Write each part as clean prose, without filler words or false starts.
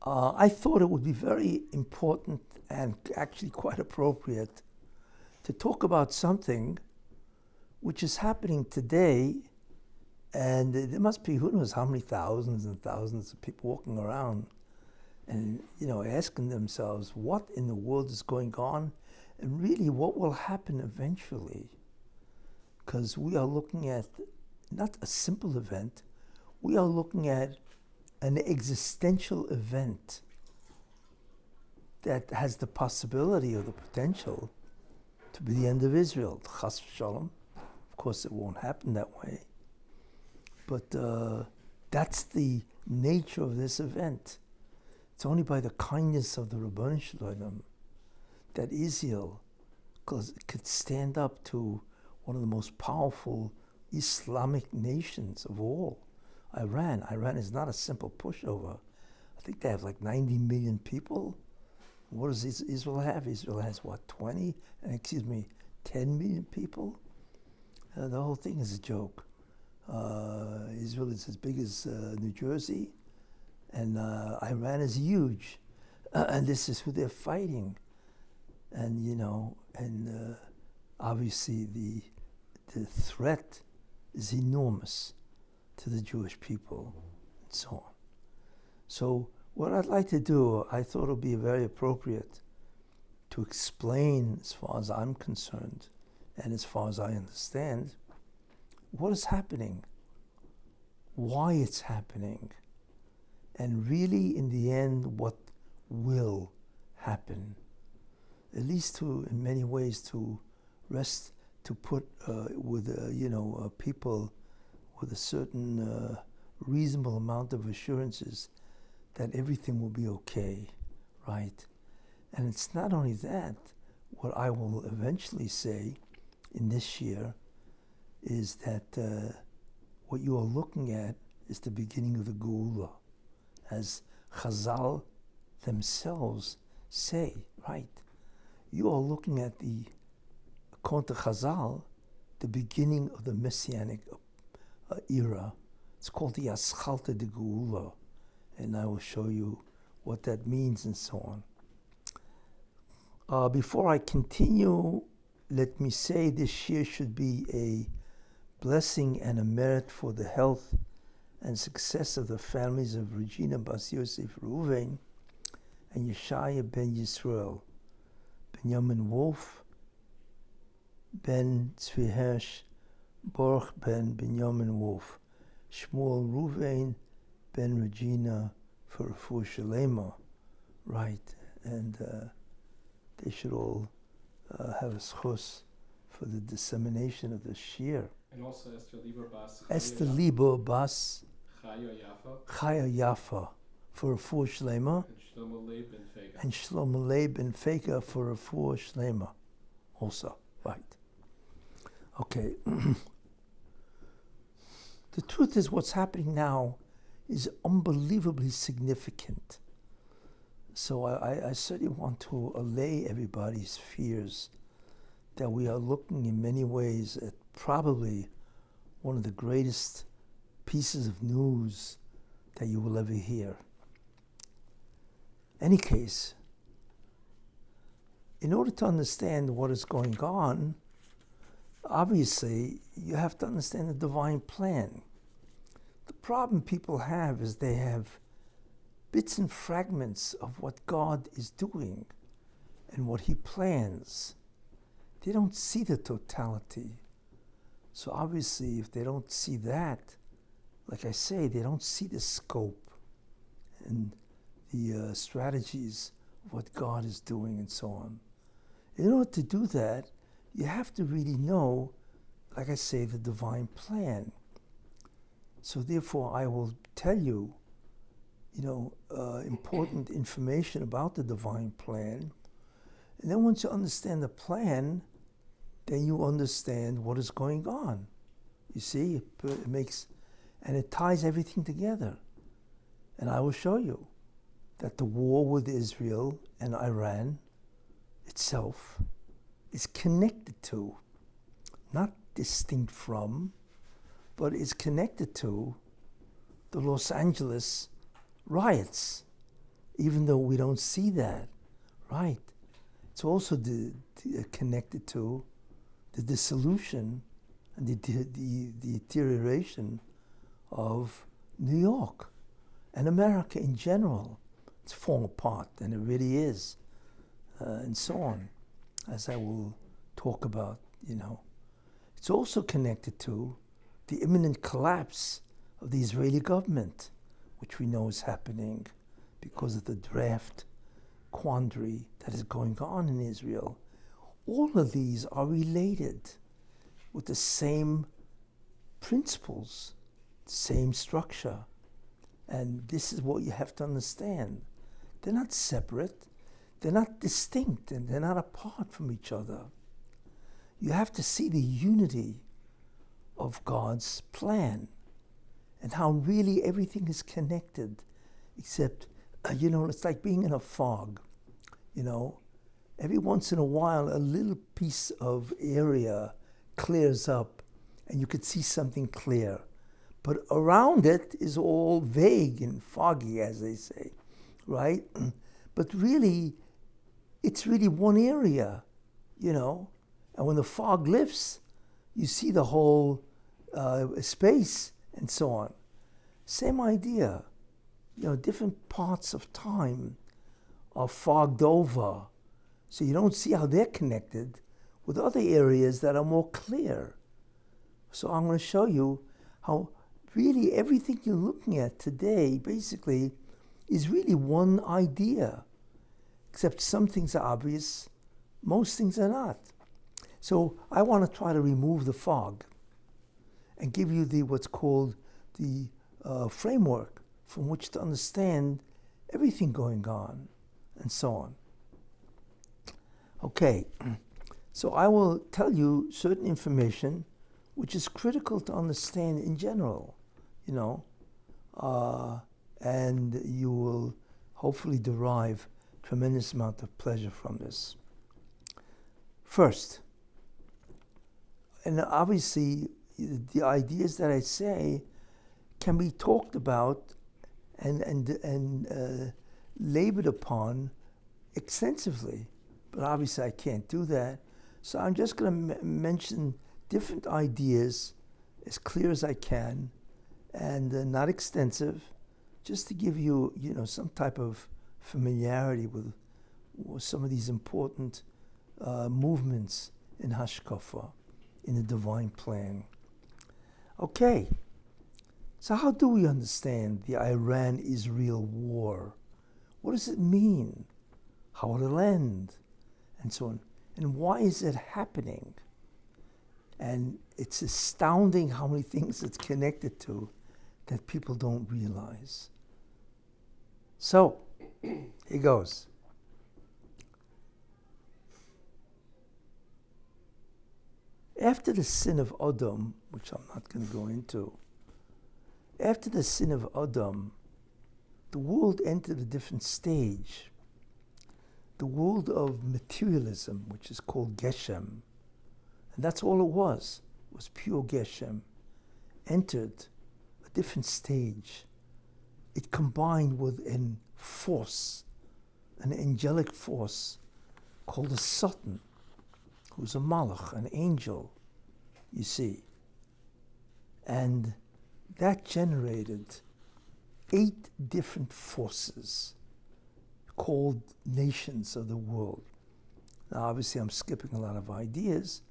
I thought it would be very important and actually quite appropriate to talk about something which is happening today, and there must be who knows how many thousands and thousands of people walking around and asking themselves what in the world is going on and really what will happen eventually. Because we are looking at not a simple event, we are looking at an existential event that has the possibility or the potential to be the end of Israel. Chas v'shalom. Of course, it won't happen that way. But that's the nature of this event. It's only by the kindness of the Rabbi Shalom that Israel could stand up to one of the most powerful Islamic nations of all, Iran. Iran is not a simple pushover. I think they have like 90 million people. What does Israel have? Israel has 10 million people? The whole thing is a joke. Israel is as big as New Jersey, and Iran is huge. And this is who they're fighting. And obviously the threat is enormous to the Jewish people, and so on. So what I'd like to do, I thought it would be very appropriate to explain, as far as I'm concerned, and as far as I understand, what is happening, why it's happening, and really, in the end, what will happen. At least in many ways, to put with people with a certain reasonable amount of assurances that everything will be okay, right? And it's not only that. What I will eventually say in this year is that what you are looking at is the beginning of the Geula, as Chazal themselves say, right? You are looking at according to Chazal, the beginning of the Messianic era. It's called the Aschalta de Geula, and I will show you what that means and so on. Before I continue, let me say this year should be a blessing and a merit for the health and success of the families of Regina Bas Yosef Reuven and Yeshaya ben Yisrael, Benjamin Wolf, Ben Tzvi Hirsch, Baruch ben Benjamin Wolf, Shmuel Reuven ben Regina for Refuah Shalema, right? And they should all have a schus for the dissemination of the Shiur. And also Esther Lieber Bas Chaya Yafa for Refuah Shalema, and Shlomo Leib ben Feka for Refuah Shalema also, right? Okay. The truth is, what's happening now is unbelievably significant. So I certainly want to allay everybody's fears that we are looking in many ways at probably one of the greatest pieces of news that you will ever hear. Any case, in order to understand what is going on, obviously, you have to understand the divine plan. The problem people have is they have bits and fragments of what God is doing and what He plans. They don't see the totality. So obviously, if they don't see that, like I say, they don't see the scope and the strategies of what God is doing and so on. In order to do that, you have to really know, like I say, the divine plan. So therefore, I will tell you, important information about the divine plan. And then once you understand the plan, then you understand what is going on. You see, it makes, and it ties everything together. And I will show you that the war with Israel and Iran itself is connected to, not distinct from, but is connected to the Los Angeles riots even though we don't see that, right? It's also connected to the dissolution and the deterioration of New York and America in general. It's falling apart, and it really is, and so on, as I will talk about, It's also connected to the imminent collapse of the Israeli government, which we know is happening because of the draft quandary that is going on in Israel. All of these are related with the same principles, same structure. And this is what you have to understand. They're not separate, they're not distinct, and they're not apart from each other. You have to see the unity of God's plan and how really everything is connected, except, it's like being in a fog, Every once in a while, a little piece of area clears up and you could see something clear. But around it is all vague and foggy, as they say, right? But really, it's really one area, And when the fog lifts, you see the whole space and so on. Same idea. Different parts of time are fogged over. So you don't see how they're connected with other areas that are more clear. So I'm going to show you how really everything you're looking at today basically is really one idea, except some things are obvious, most things are not. So I want to try to remove the fog and give you what's called the framework from which to understand everything going on and so on. Okay, so I will tell you certain information which is critical to understand in general, and you will hopefully derive tremendous amount of pleasure from this. First, and obviously the ideas that I say can be talked about and labored upon extensively, but obviously I can't do that. So I'm just going to mention different ideas as clear as I can, and not extensive, just to give you, some type of familiarity with some of these important movements in Hashkafa, in the divine plan. Okay, so how do we understand the Iran-Israel war? What does it mean? How will it end? And so on. And why is it happening? And it's astounding how many things it's connected to that people don't realize. So, here goes. After the sin of Adam, which I'm not going to go into, after the sin of Adam, the world entered a different stage. The world of materialism, which is called Geshem, and that's all it was pure Geshem, entered a different stage. It combined with an angelic force called a Satan, who's a Malach, an angel, you see. And that generated 8 different forces called nations of the world. Now, obviously, I'm skipping a lot of ideas,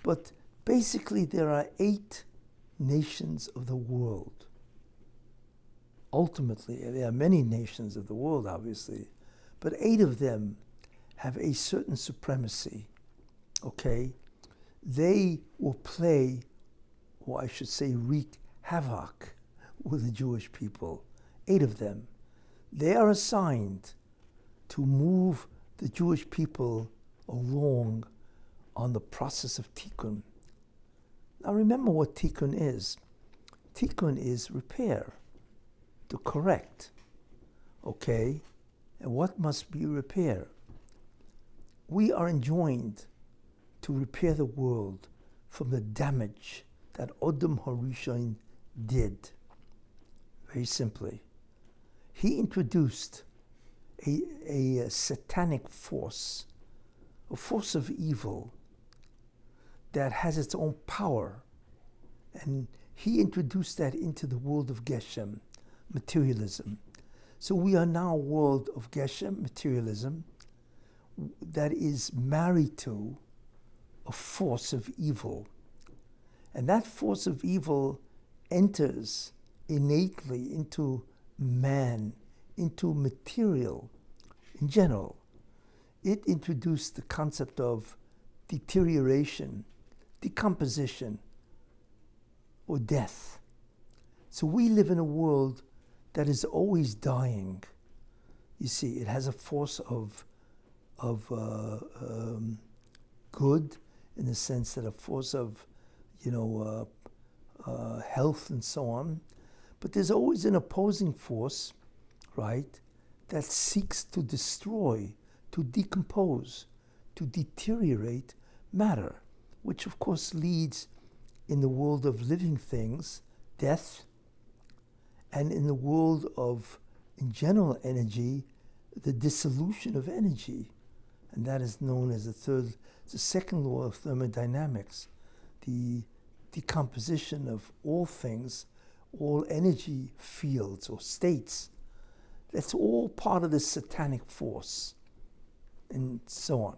but basically there are 8 nations of the world. Ultimately, there are many nations of the world, obviously, but 8 of them have a certain supremacy, okay? They will play, or I should say wreak havoc with the Jewish people. 8 of them. They are assigned to move the Jewish people along on the process of tikun. Now remember what tikun is. Tikun is repair, to correct, okay? And what must be repair? We are enjoined to repair the world from the damage that Adam HaRishon did. Very simply. He introduced a satanic force, a force of evil that has its own power. And he introduced that into the world of Geshem, materialism. So we are now a world of Geshem, materialism, that is married to a force of evil. And that force of evil enters innately into man, into material in general. It introduced the concept of deterioration, decomposition, or death. So we live in a world that is always dying. You see, it has a force of good, in the sense that a force of, health and so on. But there's always an opposing force, right, that seeks to destroy, to decompose, to deteriorate matter, which of course leads in the world of living things, death, and in the world of, in general, energy, the dissolution of energy. And that is known as the second law of thermodynamics, the decomposition of all things, all energy fields or states. That's all part of this satanic force, and so on.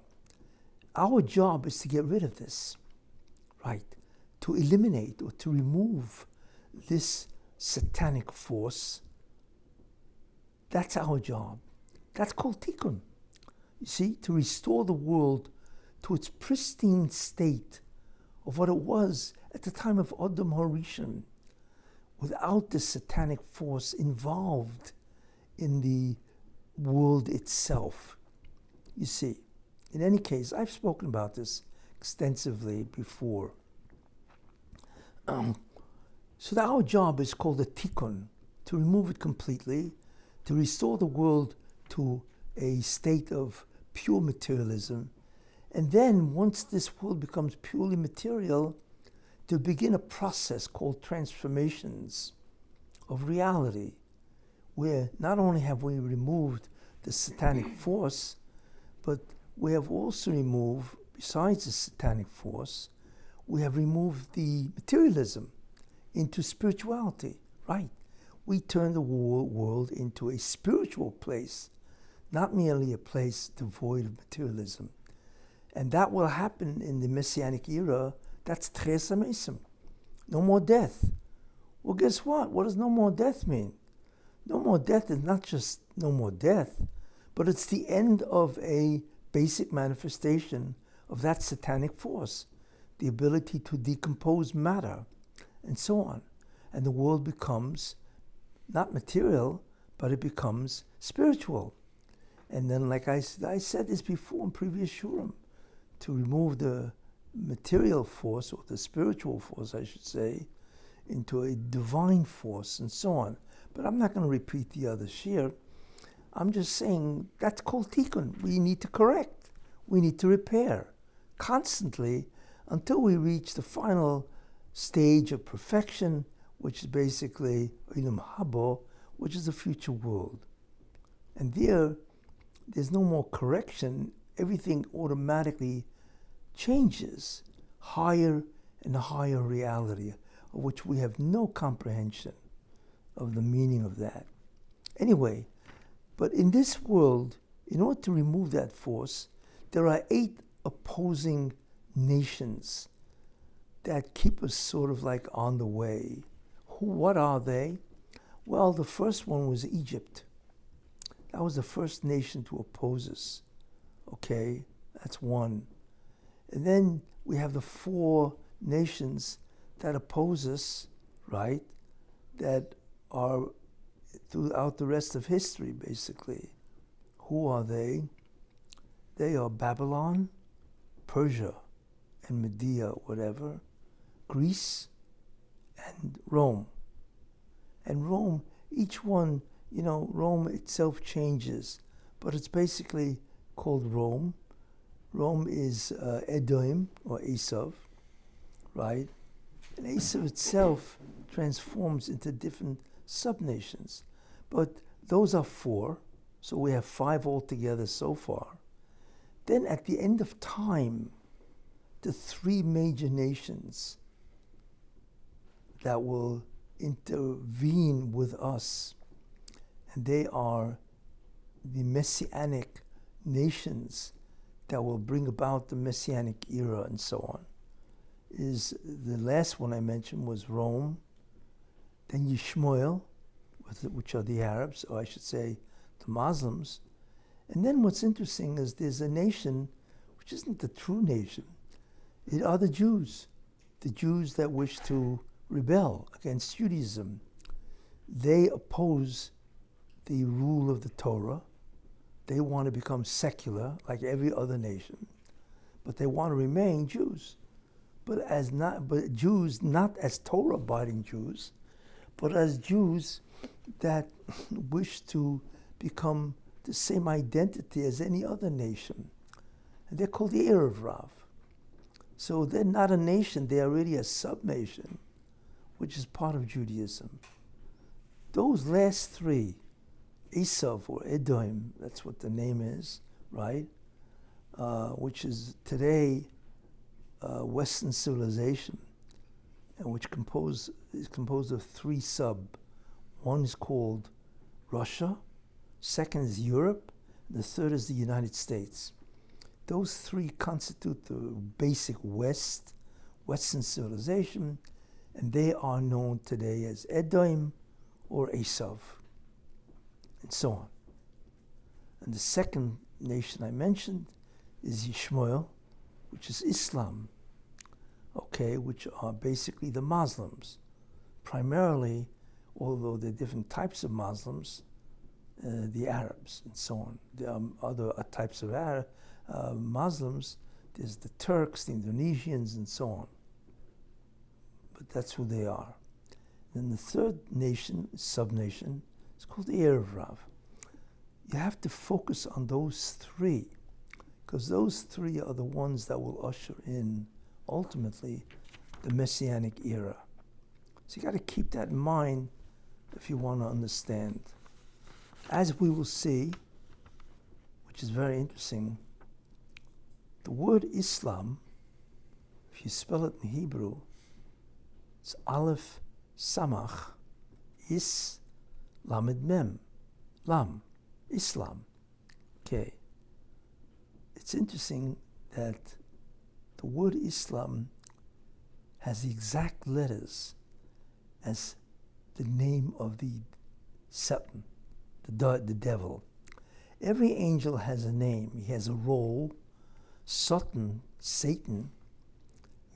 Our job is to get rid of this, right? To eliminate or to remove this satanic force. That's our job. That's called tikun. You see, to restore the world to its pristine state of what it was at the time of Adam HaRishon, without the satanic force involved in the world itself. You see, in any case, I've spoken about this extensively before. So our job is called a tikun, to remove it completely, to restore the world to a state of pure materialism, and then once this world becomes purely material, to begin a process called transformations of reality, where not only have we removed the satanic force, but we have also removed, besides the satanic force, we have removed the materialism into spirituality, right? We turn the world into a spiritual place, not merely a place devoid of materialism. And that will happen in the Messianic era. That's Tchias HaMesim. No more death. Well, guess what? What does no more death mean? No more death is not just no more death, but it's the end of a basic manifestation of that satanic force, the ability to decompose matter, and so on. And the world becomes not material, but it becomes spiritual. And then, like I said this before in previous Shurim, to remove the material force, or the spiritual force, I should say, into a divine force, and so on. But I'm not going to repeat the other shiur. I'm just saying that's called tikun. We need to correct. We need to repair constantly until we reach the final stage of perfection, which is basically Olam Habo, which is the future world. And there's no more correction. Everything automatically changes higher and higher reality, of which we have no comprehension of the meaning of that. Anyway, but in this world, in order to remove that force, there are 8 opposing nations that keep us sort of like on the way. What are they? Well, the first one was Egypt. That was the first nation to oppose us. Okay, that's one. And then we have the 4 nations that oppose us, right? That are throughout the rest of history, basically. Who are they? They are Babylon, Persia, and Media, whatever, Greece, and Rome. And Rome, each one, Rome itself changes, but it's basically called Rome. Rome is Edom, or Esav, right? And Esav itself transforms into different subnations. But those are 4 So we have 5 altogether so far. Then at the end of time, the 3 major nations that will intervene with us, and they are the Messianic nations that will bring about the Messianic era and so on. Is the last one I mentioned was Rome, then Yishmael, which are the Arabs, or I should say the Muslims. And then what's interesting is there's a nation which isn't the true nation. It are the Jews that wish to rebel against Judaism. They oppose the rule of the Torah. They want to become secular like every other nation, but they want to remain Jews. But Jews not as Torah-abiding Jews, but as Jews that wish to become the same identity as any other nation. And they're called the Erev Rav. So they're not a nation, they're already a sub-nation, which is part of Judaism. Those last 3, Esav or Edom, that's what the name is, right? Which is today Western civilization, and which is composed of 3 sub. One is called Russia, second is Europe, and the third is the United States. Those 3 constitute the basic Western civilization, and they are known today as Edom or Esav, and so on. And the second nation I mentioned is Yishmael, which is Islam, which are basically the Muslims. Primarily, although there are different types of Muslims, the Arabs and so on. There are other types of Muslims. There's the Turks, the Indonesians, and so on. But that's who they are. Then the third nation, sub-nation, is called the Erev Rav. You have to focus on those 3, because those 3 are the ones that will usher in, ultimately, the Messianic era. So you got to keep that in mind if you want to understand. As we will see, which is very interesting, the word Islam, if you spell it in Hebrew, it's Aleph Samach, Is Lamed Mem, Lam, Islam. Okay. It's interesting that the word Islam has the exact letters as the name of the Satan, the devil. Every angel has a name. He has a role. Satan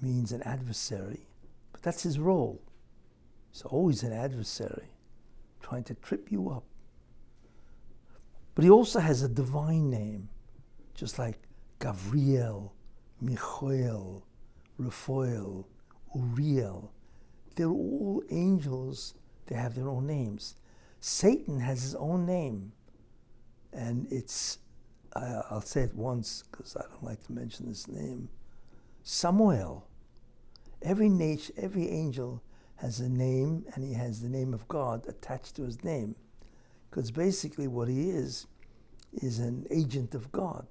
means an adversary, but that's his role. He's always an adversary, trying to trip you up. But he also has a divine name, just like Gabriel, Michael, Raphael, Uriel. They're all angels. They have their own names. Satan has his own name, and it's, I'll say it once because I don't like to mention this name, Samuel. Every angel has a name, and he has the name of God attached to his name, because basically what he is an agent of God.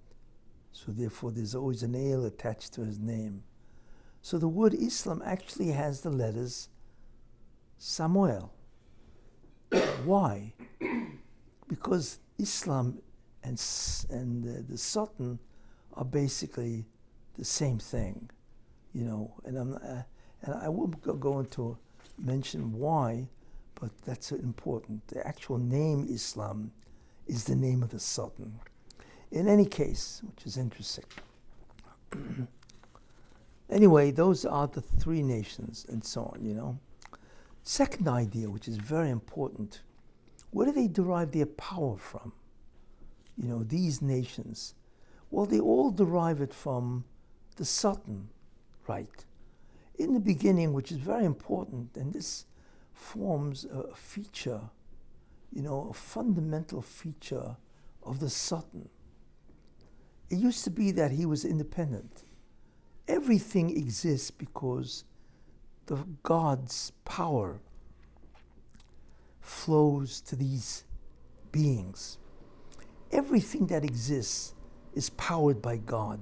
So therefore there's always an ale attached to his name. So the word Islam actually has the letters Samuel. Why? Because Islam and the Satan are basically the same thing, and I won't go into mention why, but that's important. The actual name Islam is the name of the Satan. In any case, which is interesting. Anyway, those are the 3 nations and so on, Second idea, which is very important, where do they derive their power from? These nations. Well, they all derive it from the Satan, right? In the beginning, which is very important, and this forms a feature, a fundamental feature of the Satan. It used to be that he was independent. Everything exists because the God's power flows to these beings. everything that exists is powered by God.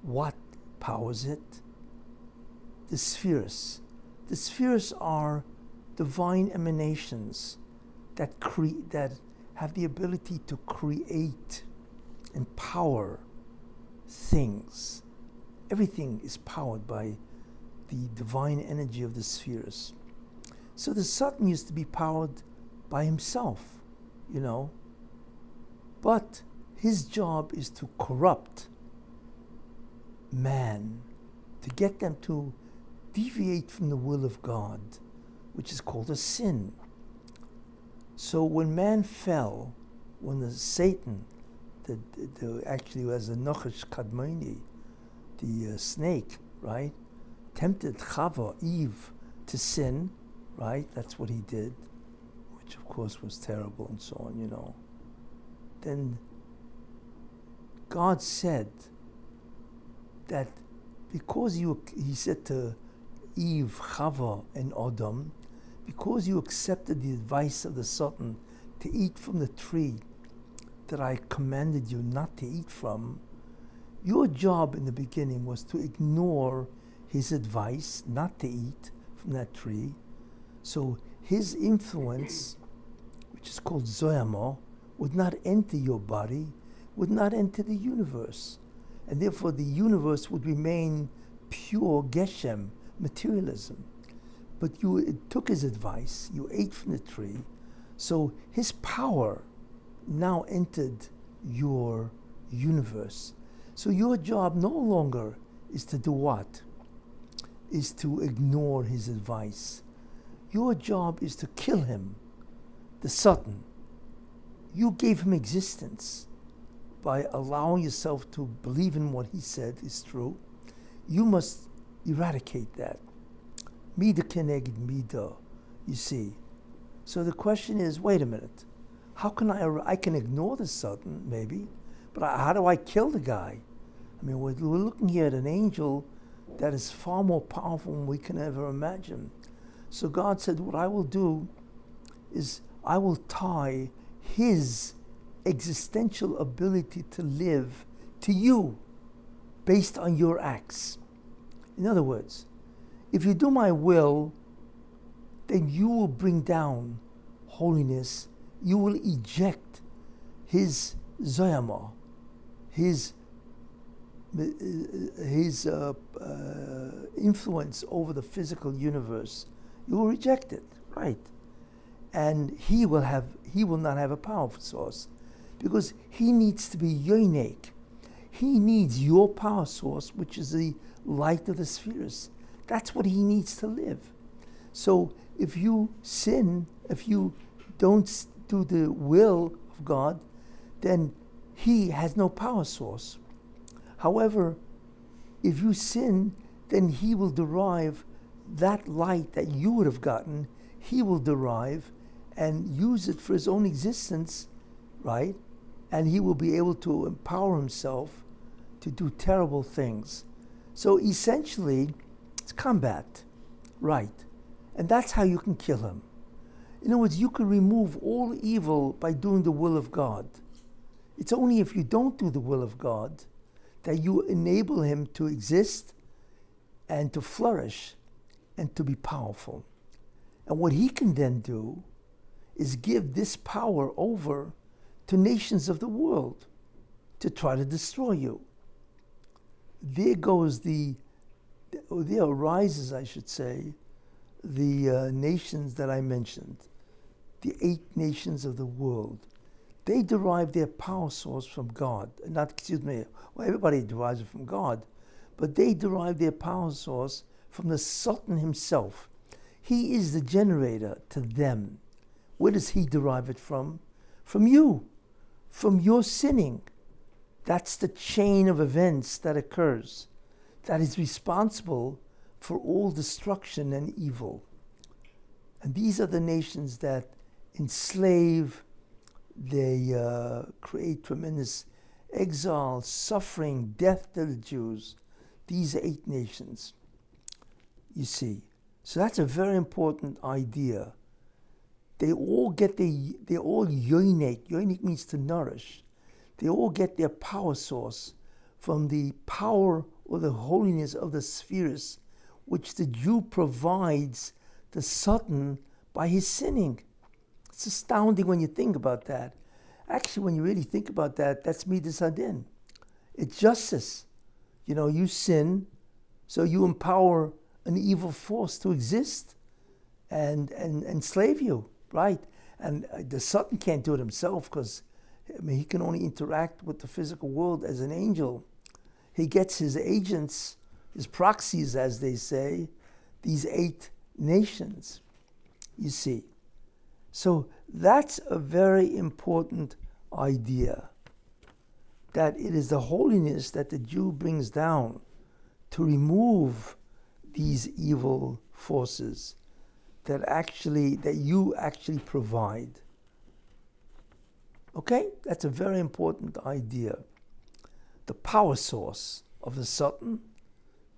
What powers it? The spheres. The spheres are divine emanations that have the ability to create and power things. Everything is powered by the divine energy of the spheres. So the Satan used to be powered by himself, but his job is to corrupt man, to get them to deviate from the will of God, which is called a sin. So when man fell, when Satan, actually was a Nochash Kadmoni, the snake, right, tempted Chava, Eve, to sin, right? That's what he did, which of course was terrible and so on, Then God said that because he said to Eve, Chava, and Adam, because you accepted the advice of the Satan to eat from the tree that I commanded you not to eat from, your job in the beginning was to ignore his advice not to eat from that tree. So his influence, which is called Zoyama, would not enter your body, would not enter the universe. And therefore the universe would remain pure Geshem, materialism. But you took his advice, you ate from the tree, so his power now entered your universe. So your job no longer is to do what? Is to ignore his advice. Your job is to kill him, the Satan. You gave him existence by allowing yourself to believe in what he said is true. You must eradicate that. Mida keneged mida, you see. So the question is, wait a minute. How can I can ignore the Satan, maybe, but how do I kill the guy? I mean, we're looking here at an angel that is far more powerful than we can ever imagine. So God said, what I will do is I will tie his existential ability to live to you based on your acts. In other words, if you do my will, then you will bring down holiness. You will eject his Zoyama, his influence over the physical universe. You will reject it, right? And he will not have a powerful source because he needs to be yonik. He needs your power source, which is the light of the spheres. That's what he needs to live. So if you sin, if you don't do the will of God, then he has no power source. However, if you sin, then he will derive that light that you would have gotten, he will derive and use it for his own existence, right? And he will be able to empower himself to do terrible things. So essentially, it's combat, right? And that's how you can kill him. In other words, you can remove all evil by doing the will of God. It's only if you don't do the will of God that you enable him to exist and to flourish and to be powerful. And what he can then do is give this power over to nations of the world to try to destroy you. There arises, I should say, the nations that I mentioned, the 8 nations of the world. They derive their power source from God. Everybody derives it from God, but they derive their power source from the Sultan himself. He is the generator to them. Where does he derive it from? From you, from your sinning. That's the chain of events that occurs, that is responsible for all destruction and evil. And these are the nations that enslave, they create tremendous exile, suffering, death to the Jews. These 8 nations, you see. So that's a very important idea. they all urinate. Urinate means to nourish. They all get their power source from the power or the holiness of the spheres, which the Jew provides the Satan by his sinning. It's astounding when you think about that. Actually, when you really think about that, that's midas hadin. It's justice. You sin, so you empower an evil force to exist and enslave you, right? And the Satan can't do it himself because he can only interact with the physical world as an angel. He gets his agents, his proxies, as they say, these 8 nations, you see. So that's a very important idea, that it is the holiness that the Jew brings down to remove these evil forces that you actually provide. Okay? That's a very important idea. The power source of the Satan,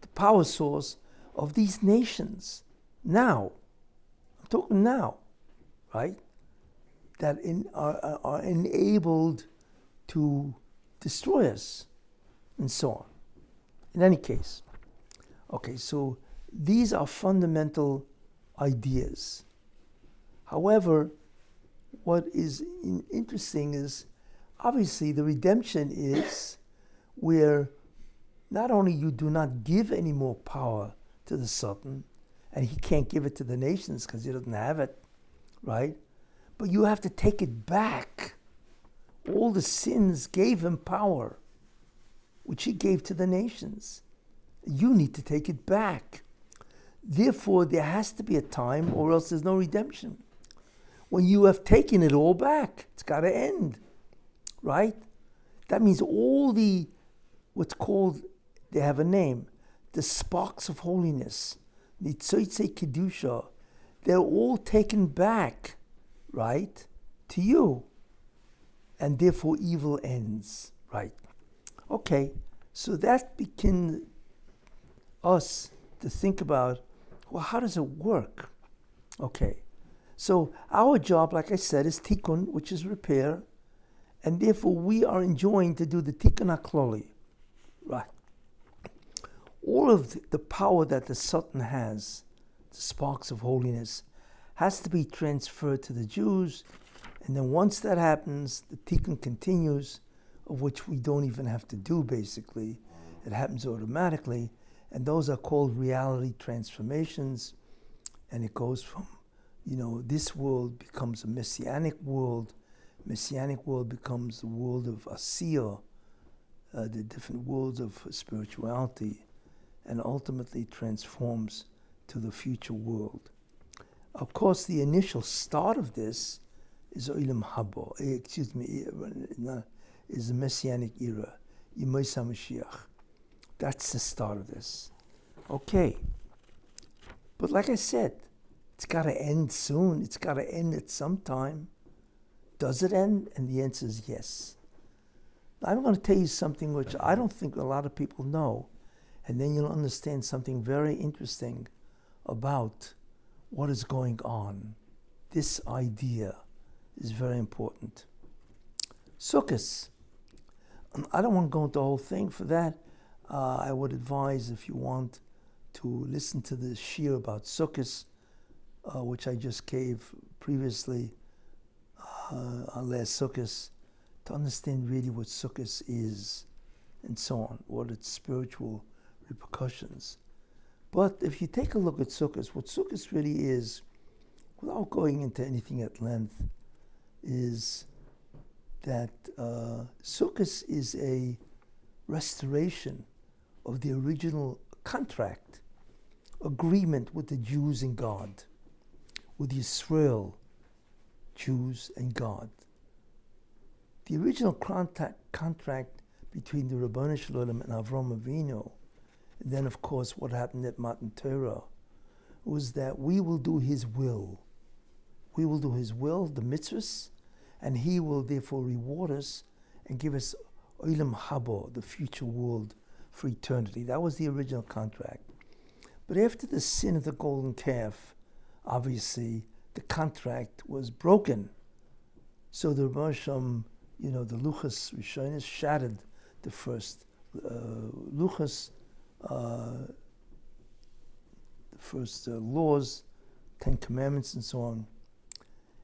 the power source of these nations. Now, I'm talking now, right? That are enabled to destroy us, and so on. In any case, okay, so these are fundamental ideas. However, what is interesting is, obviously, the redemption is where not only you do not give any more power to the Satan, and he can't give it to the nations because he doesn't have it, right? But you have to take it back. All the sins gave him power, which he gave to the nations. You need to take it back. Therefore, there has to be a time, or else there's no redemption. When you have taken it all back, it's got to end, right? That means all the, what's called, they have a name, the sparks of holiness, the tzotzei kedusha, they're all taken back, right, to you. And therefore evil ends, right? Okay, so that begins us to think about, well, how does it work? Okay, so our job, like I said, is tikun, which is repair, and therefore we are enjoined to do the tikun hakloli, right? All of the power that the Satan has, the sparks of holiness, has to be transferred to the Jews, and then once that happens, the tikun continues, of which we don't even have to do, basically. It happens automatically, and those are called reality transformations, and it goes from, this world becomes a Messianic world. Messianic world becomes the world of Asiya, the different worlds of spirituality, and ultimately transforms to the future world. Of course, the initial start of this is Olam Haba, is the Messianic era, Yemei HaMashiach. That's the start of this. Okay. But like I said, it's got to end soon. It's got to end at some time. Does it end? And the answer is yes. I'm going to tell you something which I don't think a lot of people know, and then you'll understand something very interesting about what is going on. This idea is very important. Sukkos. I don't want to go into the whole thing. For that, I would advise, if you want, to listen to the Shiur about Sukkos, which I just gave previously on last Sukkos, to understand really what Sukkos is, and so on, what its spiritual repercussions. But if you take a look at Sukkos, what Sukkos really is, without going into anything at length, is that Sukkos is a restoration of the original contract, agreement with the Jews and God, with Yisrael, Jews and God. The original contract between the Rabbanu Shalom and Avram Avinu, and then of course what happened at Matan Torah, was that we will do His will. We will do His will, the mitzvahs, and He will therefore reward us and give us Olam Haba, the future world, for eternity. That was the original contract. But after the sin of the golden calf, obviously the contract was broken. So the Rosham, the Luchas Rishonis shattered the first Luchas, the first laws, 10 Commandments and so on.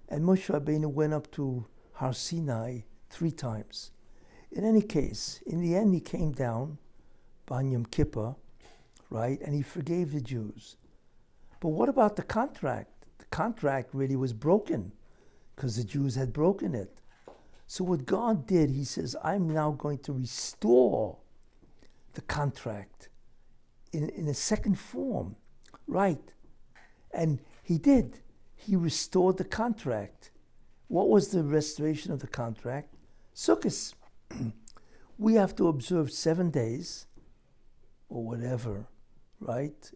And Moshe Rabbeinu went up to Har Sinai 3 times. In any case, in the end he came down, Ban Yom Kippur, right, and he forgave the Jews. But what about the contract? The contract really was broken because the Jews had broken it. So what God did, he says, I'm now going to restore the contract in a second form, right? And he did. He restored the contract. What was the restoration of the contract? Sukkot. We have to observe 7 days or whatever, right?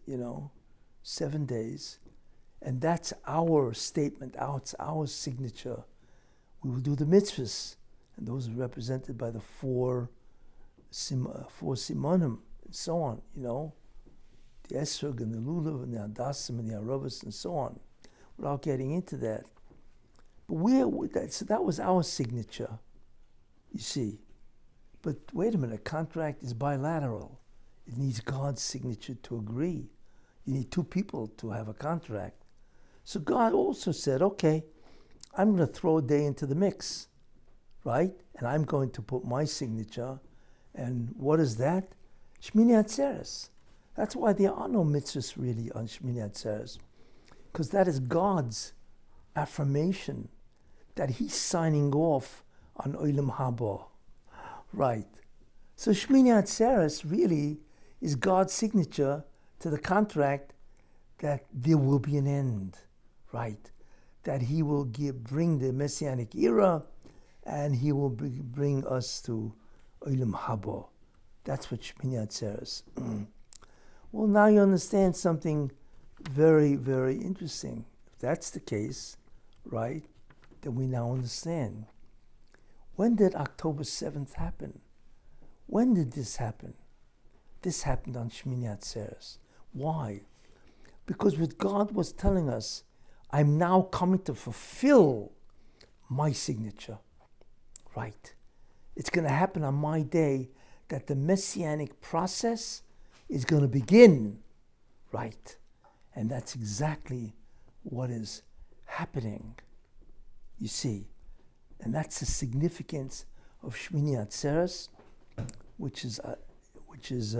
7 days. And that's our statement, it's our signature. We will do the mitzvahs, and those are represented by the four simonim, and so on, the esrog and the lulav and the hadassim and the arabas and so on, without getting into that. But so that was our signature, you see. But wait a minute, a contract is bilateral. It needs God's signature to agree. You need 2 people to have a contract. So God also said, okay, I'm going to throw a day into the mix, right? And I'm going to put my signature. And what is that? Shmini Atzeres. That's why there are no mitzvahs really on Shmini Atzeres, because that is God's affirmation that he's signing off on Olam Haba, right? So Shmini Atzeres really is God's signature to the contract that there will be an end, right? That he will bring the Messianic era, and he will bring us to Olam Haba. That's what Shmini Atzeres. Well, now you understand something very, very interesting. If that's the case, right, then we now understand. When did October 7th happen? When did this happen? This happened on Shmini Atzeres. Why? Because what God was telling us, I'm now coming to fulfill my signature, right? It's going to happen on my day that the Messianic process is going to begin, right? And that's exactly what is happening, you see. And that's the significance of Shmini Atzeres, which is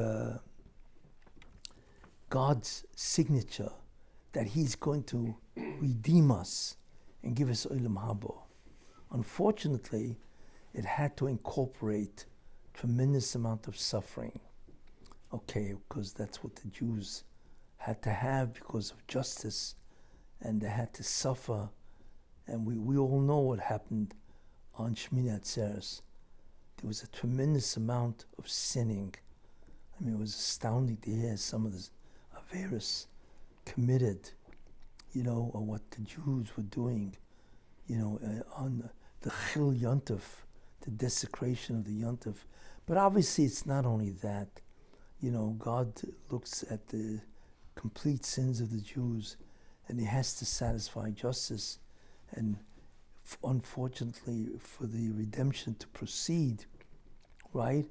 God's signature, that he's going to redeem us and give us Olam Haba. Unfortunately, it had to incorporate tremendous amount of suffering. Okay, because that's what the Jews had to have because of justice, and they had to suffer. And we all know what happened on Shmini Atzeres. There was a tremendous amount of sinning. I mean, it was astounding to hear some of the Averis committed, or what the Jews were doing, on the Chil Yontif, the desecration of the Yontif. But obviously it's not only that. God looks at the complete sins of the Jews, and he has to satisfy justice. And unfortunately, for the redemption to proceed, right,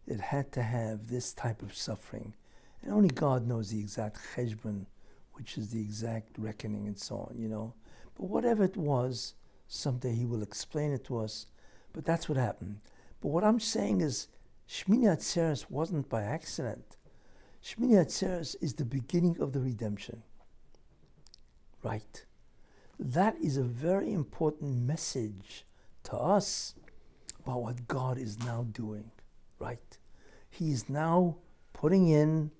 it had to have this type of suffering. And only God knows the exact cheshbon, which is the exact reckoning and so on, But whatever it was, someday he will explain it to us. But that's what happened. But what I'm saying is, Shmini Atzeres wasn't by accident. Shmini Atzeres is the beginning of the redemption, right? That is a very important message to us about what God is now doing, right? He is now putting in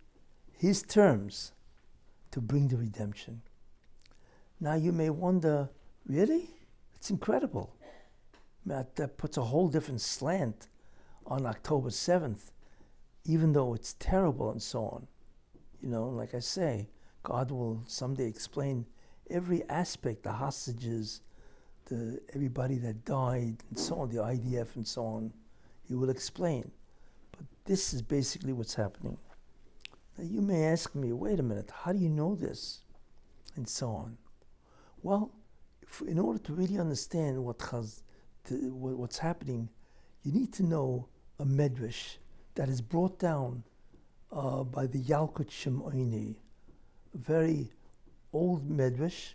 his terms to bring the redemption. Now you may wonder, really? It's incredible. That puts a whole different slant on October 7th, even though it's terrible and so on. Like I say, God will someday explain every aspect, the hostages, everybody that died and so on, the IDF and so on. He will explain. But this is basically what's happening. Now you may ask me, wait a minute, how do you know this? And so on. Well, in order to really understand what's happening, you need to know a medrash that is brought down by the Yalkut Shimoni, a very old medrash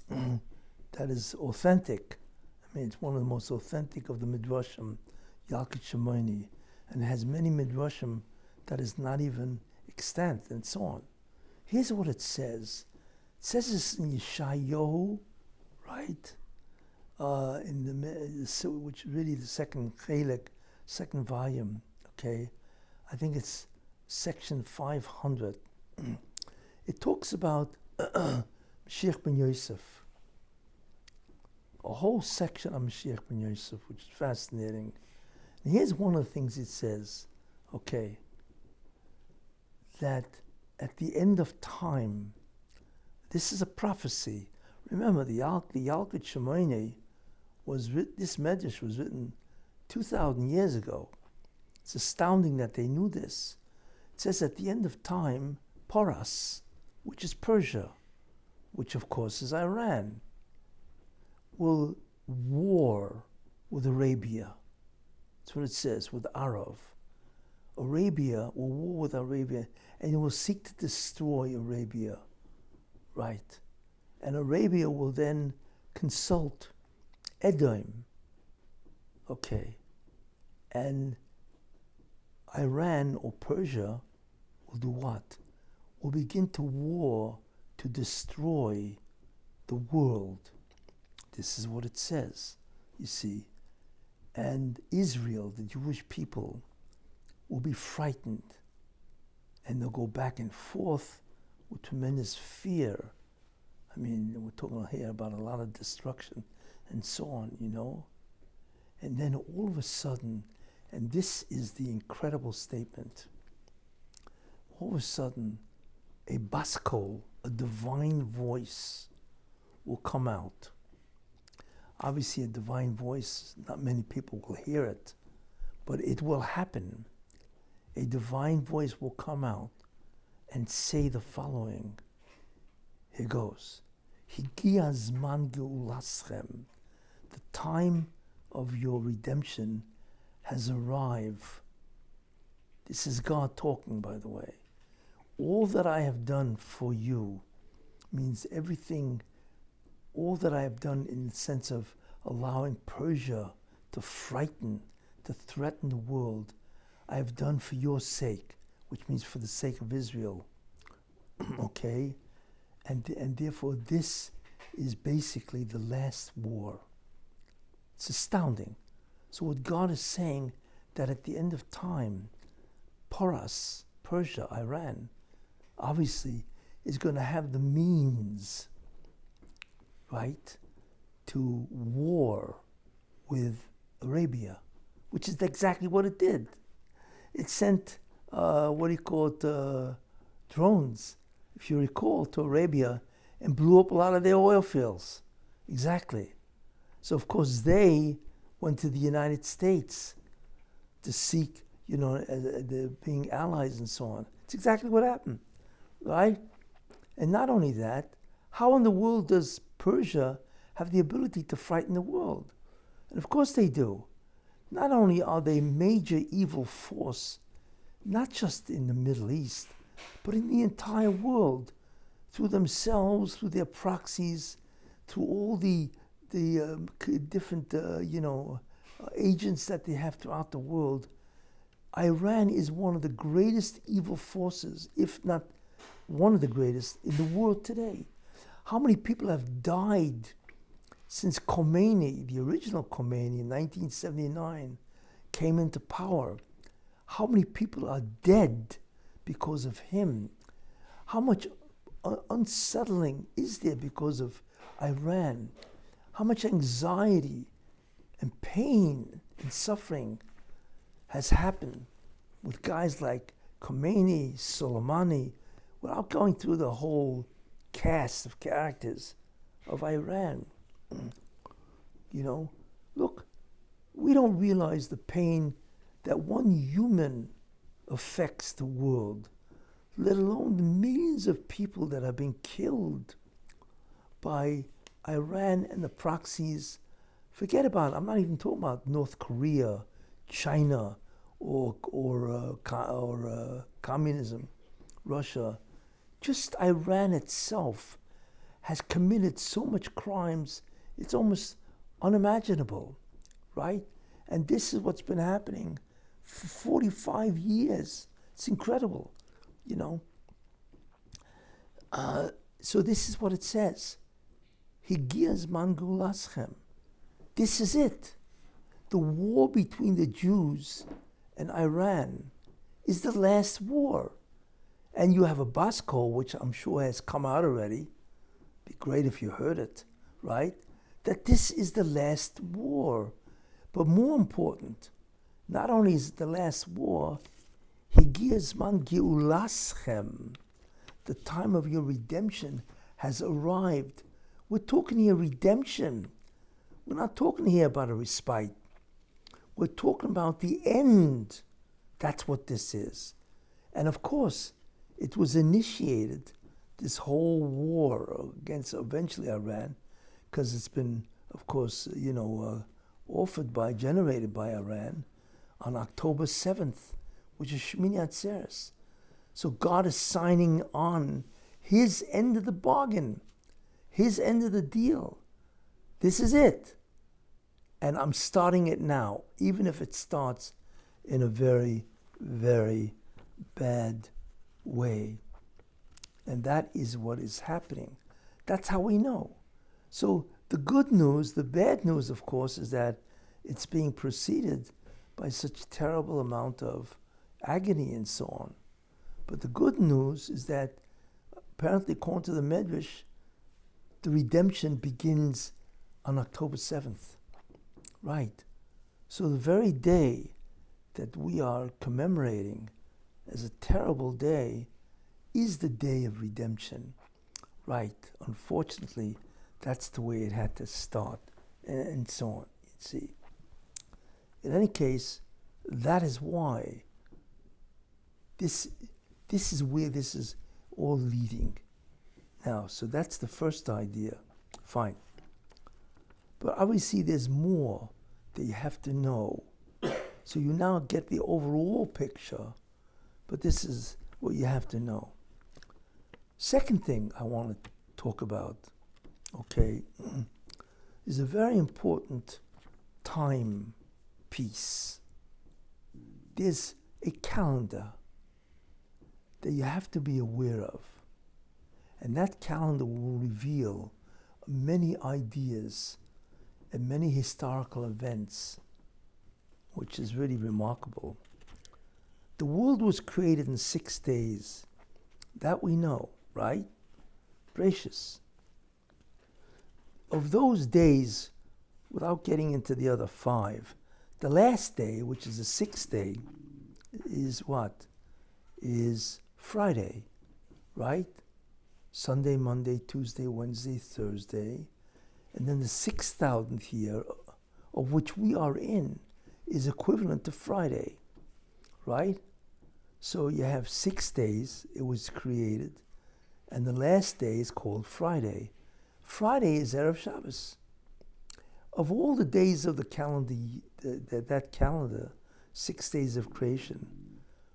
that is authentic. I mean, it's one of the most authentic of the midrashim, Yalkut Shimoni, and it has many midrashim that is not even extant, and so on. Here's what it says. It says this in Yeshayahu, right? Which really the second chelik, second volume. Okay, I think it's section 500. It talks about Mashiach ben Yosef. A whole section on Mashiach ben Yosef, which is fascinating. And here's one of the things it says. Okay, that at the end of time, this is a prophecy. Remember, the Yalkut Shimoni this medrash was written 2,000 years ago. It's astounding that they knew this. It says at the end of time, Paras, which is Persia, which of course is Iran, will war with Arabia. That's what it says, with Arab. Arabia will war with Arabia, and it will seek to destroy Arabia, right? And Arabia will then consult Edom, okay, and Iran or Persia will do what? Will begin to war to destroy the world. This is what it says, you see. And Israel, the Jewish people, will be frightened, and they'll go back and forth with tremendous fear. I mean, we're talking here about a lot of destruction and so on, you know. And then all of a sudden, and this is the incredible statement, all of a sudden, a baskol, a divine voice, will come out. Obviously, a divine voice, not many people will hear it, but it will happen. A divine voice will come out and say the following. Here goes. Higia zman geulaschem. The time of your redemption has arrived. This is God talking, by the way. All that I have done for you means everything, all that I have done in the sense of allowing Persia to frighten, to threaten the world, I have done for your sake, which means for the sake of Israel. Okay? And therefore this is basically the last war. It's astounding. So what God is saying, that at the end of time, Paras, Persia, Iran, obviously is going to have the means, right, to war with Arabia, which is exactly what it did. It sent, drones, if you recall, to Arabia and blew up a lot of their oil fields. Exactly. So, of course, they went to the United States to seek, being allies and so on. It's exactly what happened, right? And not only that, how in the world does Persia have the ability to frighten the world? And of course they do. Not only are they a major evil force, not just in the Middle East, but in the entire world, through themselves, through their proxies, through all the different, agents that they have throughout the world. Iran is one of the greatest evil forces, if not one of the greatest, in the world today. How many people have died since Khomeini, the original Khomeini in 1979, came into power? How many people are dead because of him? How much unsettling is there because of Iran? How much anxiety and pain and suffering has happened with guys like Khomeini, Soleimani, without going through the whole cast of characters of Iran. Look, we don't realize the pain that one human affects the world, let alone the millions of people that have been killed by Iran and the proxies, forget about it. I'm not even talking about North Korea, China, or communism, Russia. Just Iran itself has committed so much crimes, it's almost unimaginable, right? And this is what's been happening for 45 years. It's incredible, you know. So this is what it says. Higia zman geulaschem. This is it. The war between the Jews and Iran is the last war. And you have a baskol, which I'm sure has come out already. Be great if you heard it, right? That this is the last war. But more important, not only is it the last war, Higia zman geulaschem. The time of your redemption has arrived. We're talking here redemption. We're not talking here about a respite. We're talking about the end. That's what this is. And of course, it was initiated, this whole war against eventually Iran, because it's been, of course, generated by Iran on October 7th, which is Shmini Atzeres. So God is signing on his end of the bargain, his end of the deal. This is it. And I'm starting it now, even if it starts in a very, very bad way. And that is what is happening. That's how we know. So the good news, the bad news, of course, is that it's being preceded by such terrible amount of agony and so on. But the good news is that apparently, according to the Medrash, the redemption begins on October 7th. Right. So the very day that we are commemorating as a terrible day is the day of redemption. Right. Unfortunately, that's the way it had to start, and so on. You see. In any case, that is why this is where this is all leading. Now, so that's the first idea. Fine. But obviously there's more that you have to know. So you now get the overall picture, but this is what you have to know. Second thing I want to talk about, okay, is a very important time piece. There's a calendar that you have to be aware of. And that calendar will reveal many ideas and many historical events, which is really remarkable. The world was created in 6 days. That we know, right? Gracious. Of those days, without getting into the other 5, the last day, which is the 6th day, is what? Is Friday, right? Sunday, Monday, Tuesday, Wednesday, Thursday. And then the 6,000th year, of which we are in, is equivalent to Friday, right? So you have 6 days, it was created, and the last day is called Friday. Friday is Erev Shabbos. Of all the days of the calendar, that calendar, 6 days of creation,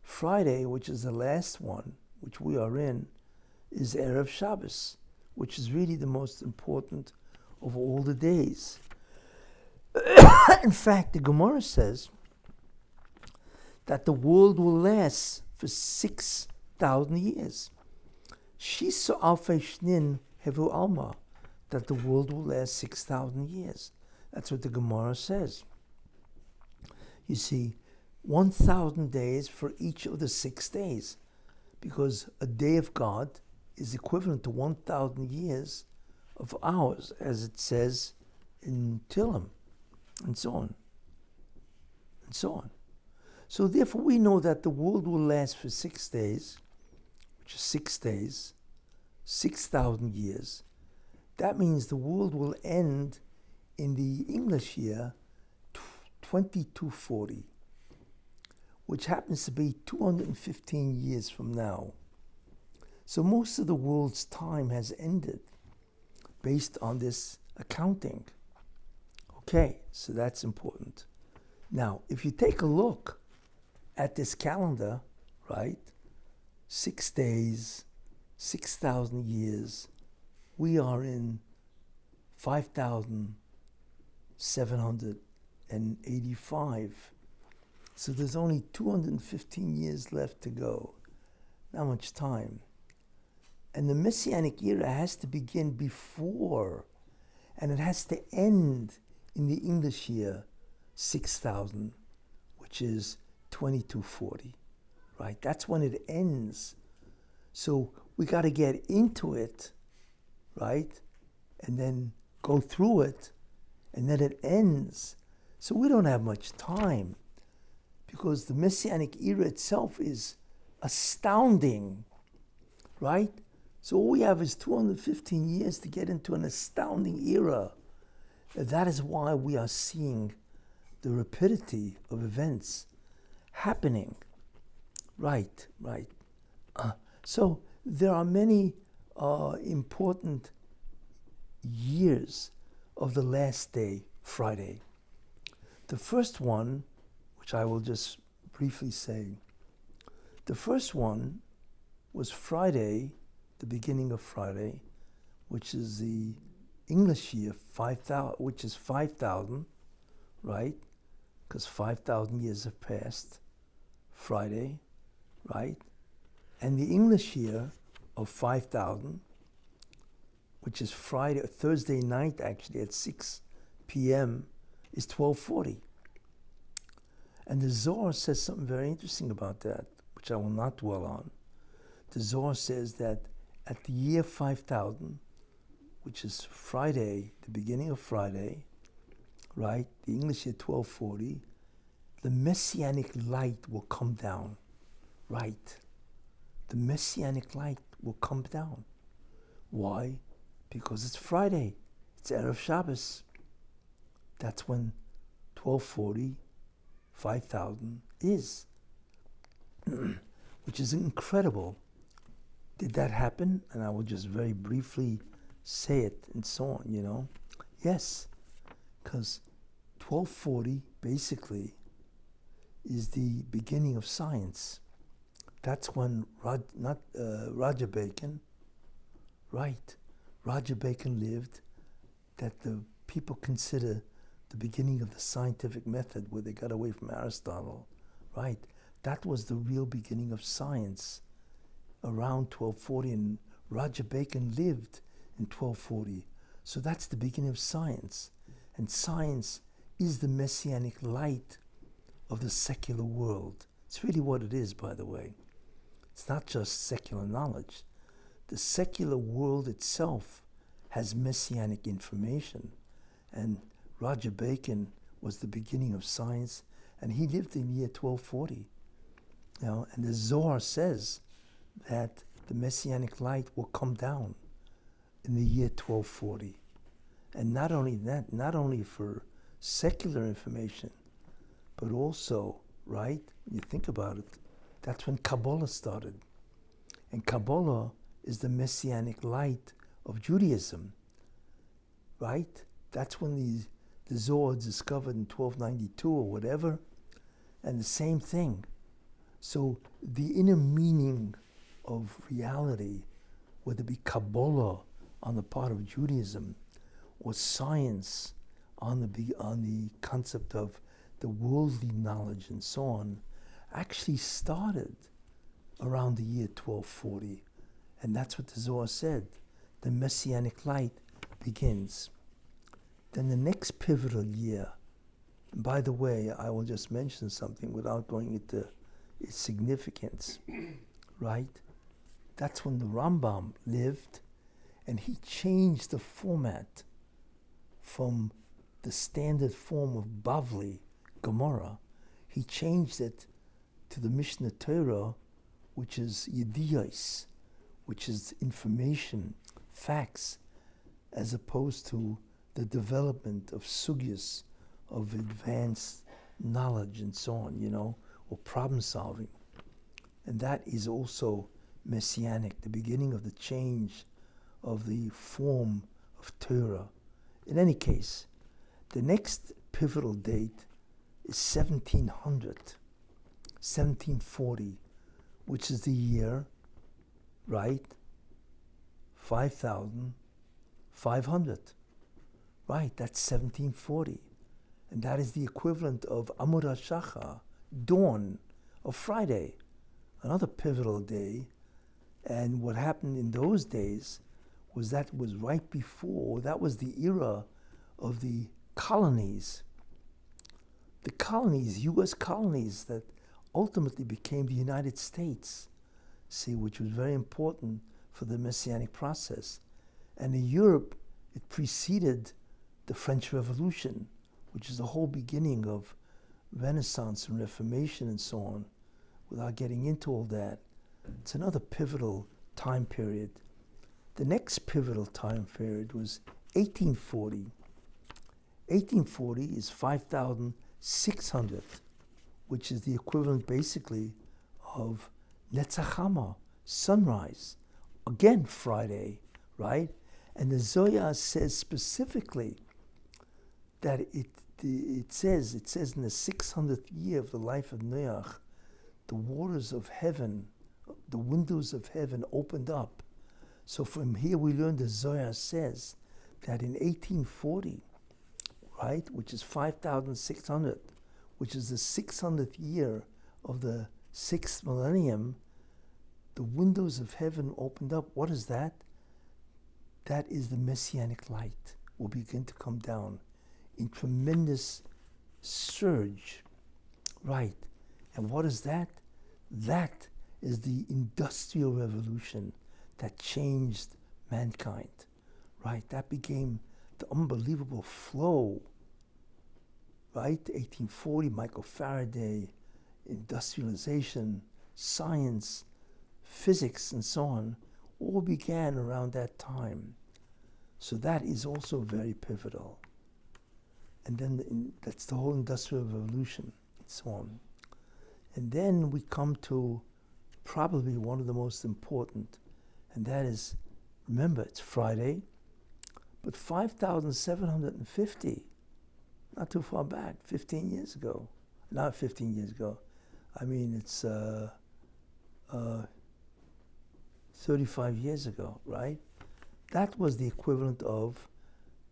Friday, which is the last one, which we are in, is Erev Shabbos, which is really the most important of all the days. In fact, the Gemara says that the world will last for 6,000 years. Shisa alfei shnin hevu alma, that the world will last 6,000 years. That's what the Gemara says. You see, 1,000 days for each of the 6 days, because a day of God is equivalent to 1,000 years of ours, as it says in Tillim, and so on, and so on. So therefore we know that the world will last for 6 days, which is 6 days, 6,000 years. That means the world will end in the English year 2240, which happens to be 215 years from now. So most of the world's time has ended based on this accounting. Okay, so that's important. Now, if you take a look at this calendar, right, 6 days, 6,000 years, we are in 5,785. So there's only 215 years left to go. Not much time. And the Messianic era has to begin before, and it has to end in the English year 6,000, which is 2240, right? That's when it ends. So we got to get into it, right? And then go through it, and then it ends. So we don't have much time, because the Messianic era itself is astounding, right? So all we have is 215 years to get into an astounding era. That is why we are seeing the rapidity of events happening. Right. So there are many important years of the last day, Friday. The first one, which I will just briefly say, the first one was Friday, the beginning of Friday, which is the English year 5,000, which is 5,000, right? Because 5,000 years have passed. Friday, right? And the English year of 5,000, which is Friday, Thursday night actually at 6 p.m., is 1240. And the Zohar says something very interesting about that, which I will not dwell on. The Zohar says that at the year 5,000, which is Friday, the beginning of Friday, right, the English year 1240, the Messianic light will come down, right? The Messianic light will come down. Why? Because it's Friday. It's Erev Shabbos. That's when 1240, 5,000 is, which is incredible. Did that happen? And I will just very briefly say it and so on, you know. Yes, because 1240 basically is the beginning of science. That's when Roger Bacon, right, Roger Bacon lived, that the people consider the beginning of the scientific method, where they got away from Aristotle, right? That was the real beginning of science around 1240, and Roger Bacon lived in 1240. So that's the beginning of science. And science is the messianic light of the secular world. It's really what it is, by the way. It's not just secular knowledge. The secular world itself has messianic information. And Roger Bacon was the beginning of science, and he lived in the year 1240. You know, and the Zohar says that the messianic light will come down in the year 1240. And not only that, not only for secular information, but also, right, when you think about it, that's when Kabbalah started. And Kabbalah is the messianic light of Judaism, right? That's when the Zohar discovered in 1292 or whatever, and the same thing. So the inner meaning of reality, whether it be Kabbalah on the part of Judaism or science on the concept of the worldly knowledge and so on, actually started around the year 1240. And that's what the Zohar said. The Messianic light begins. Then the next pivotal year, and by the way, I will just mention something without going into its significance, right? That's when the Rambam lived, and he changed the format from the standard form of Bavli, Gemara. He changed it to the Mishnah Torah, which is Yediyos, which is information, facts, as opposed to the development of sugyas, of advanced knowledge and so on, you know, or problem solving. And that is also messianic, the beginning of the change of the form of Torah in any case, the next pivotal date is 1740, which is the year, right? 5,500. Right, that's 1740. And that is the equivalent of Amud HaShachar, dawn of Friday, another pivotal day. And what happened in those days was that was right before, that was the era of the colonies. The colonies, U.S. colonies that ultimately became the United States, see, which was very important for the Messianic process. And in Europe, it preceded the French Revolution, which is the whole beginning of Renaissance and Reformation and so on. Without getting into all that, it's another pivotal time period. The next pivotal time period was 1840. 1840 is 5,600, which is the equivalent basically of Netzach Hama, sunrise. Again, Friday, right? And the Zohar says specifically that it says in the 600th year of the life of Noach, the waters of heaven, the windows of heaven opened up. So from here we learn the Zohar says that in 1840, right, which is 5,600, which is the 600th year of the 6th millennium, the windows of heaven opened up. What is that? That is the Messianic light will begin to come down in tremendous surge, right? And what is that? That is the Industrial Revolution that changed mankind, right? That became the unbelievable flow, right? 1840, Michael Faraday, industrialization, science, physics, and so on, all began around that time. So that is also very pivotal. And then that's the whole Industrial Revolution, and so on. And then we come to probably one of the most important, and that is, remember, it's Friday, but 5,750, not too far back, 15 years ago. Not 15 years ago. I mean, it's 35 years ago, right? That was the equivalent of,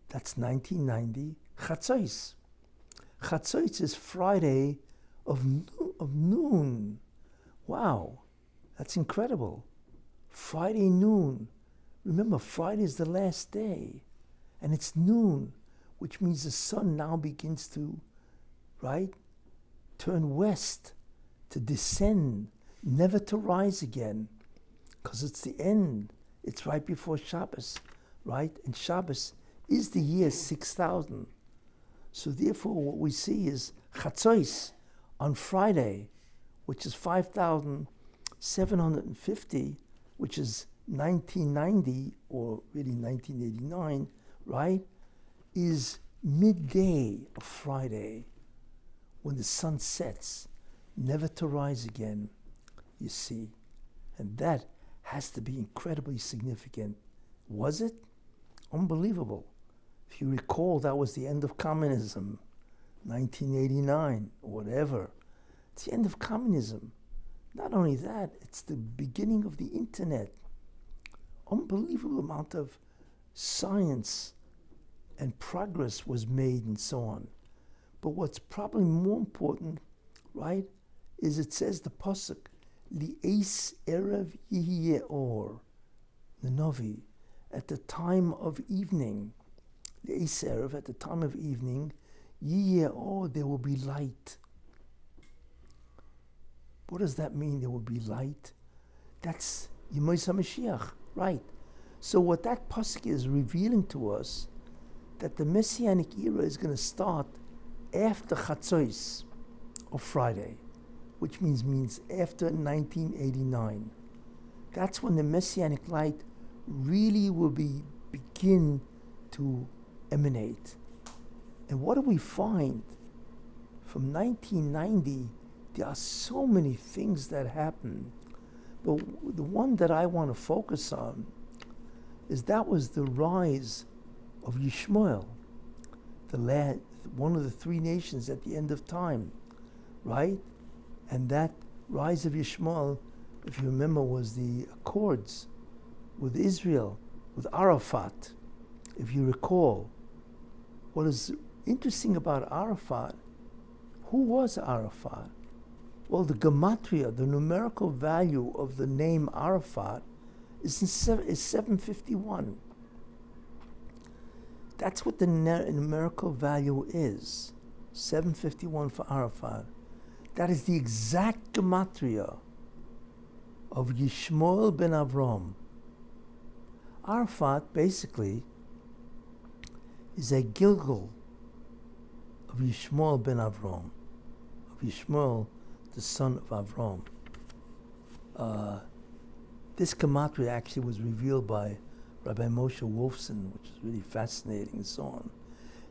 that's 1990, Chatzos. Chatzos is Friday of noon. Wow, that's incredible. Friday noon. Remember, Friday is the last day, and it's noon, which means the sun now begins to, right, turn west, to descend, never to rise again, because it's the end. It's right before Shabbos, right? And Shabbos is the year 6,000. So therefore, what we see is Chatzos on Friday, which is 5,750, which is 1990, or really 1989, right, is midday of Friday, when the sun sets, never to rise again, you see. And that has to be incredibly significant. Was it? Unbelievable. If you recall, that was the end of communism, 1989, or whatever. It's the end of communism. Not only that, it's the beginning of the internet. Unbelievable amount of science and progress was made and so on. But what's probably more important, right, is it says the pasuk, Li'es erev yihyeh or, the Navi, at the time of evening, Li'es erev, at the time of evening, yihyeh or, there will be light. What does that mean, there will be light? That's Yemei HaMashiach, right? So what that pasuk is revealing to us, that the Messianic era is going to start after Chatzos of Friday, which means after 1989. That's when the Messianic light really will begin to emanate. And what do we find? From 1990, there are so many things that happen. But the one that I want to focus on is that was the rise of Yishmael. one of the three nations at the end of time, right? And that rise of Yishmael, if you remember, was the accords with Israel, with Arafat. If you recall, what is interesting about Arafat, who was Arafat? Well, the gematria, the numerical value of the name Arafat is 751. That's what the numerical value is, 751 for Arafat. That is the exact gematria of Yishmael ben Avram. Arafat basically is a Gilgal of Yishmael ben Avram, of Yishmael, the son of Avram. This gematria actually was revealed by Rabbi Moshe Wolfson, which is really fascinating and so on.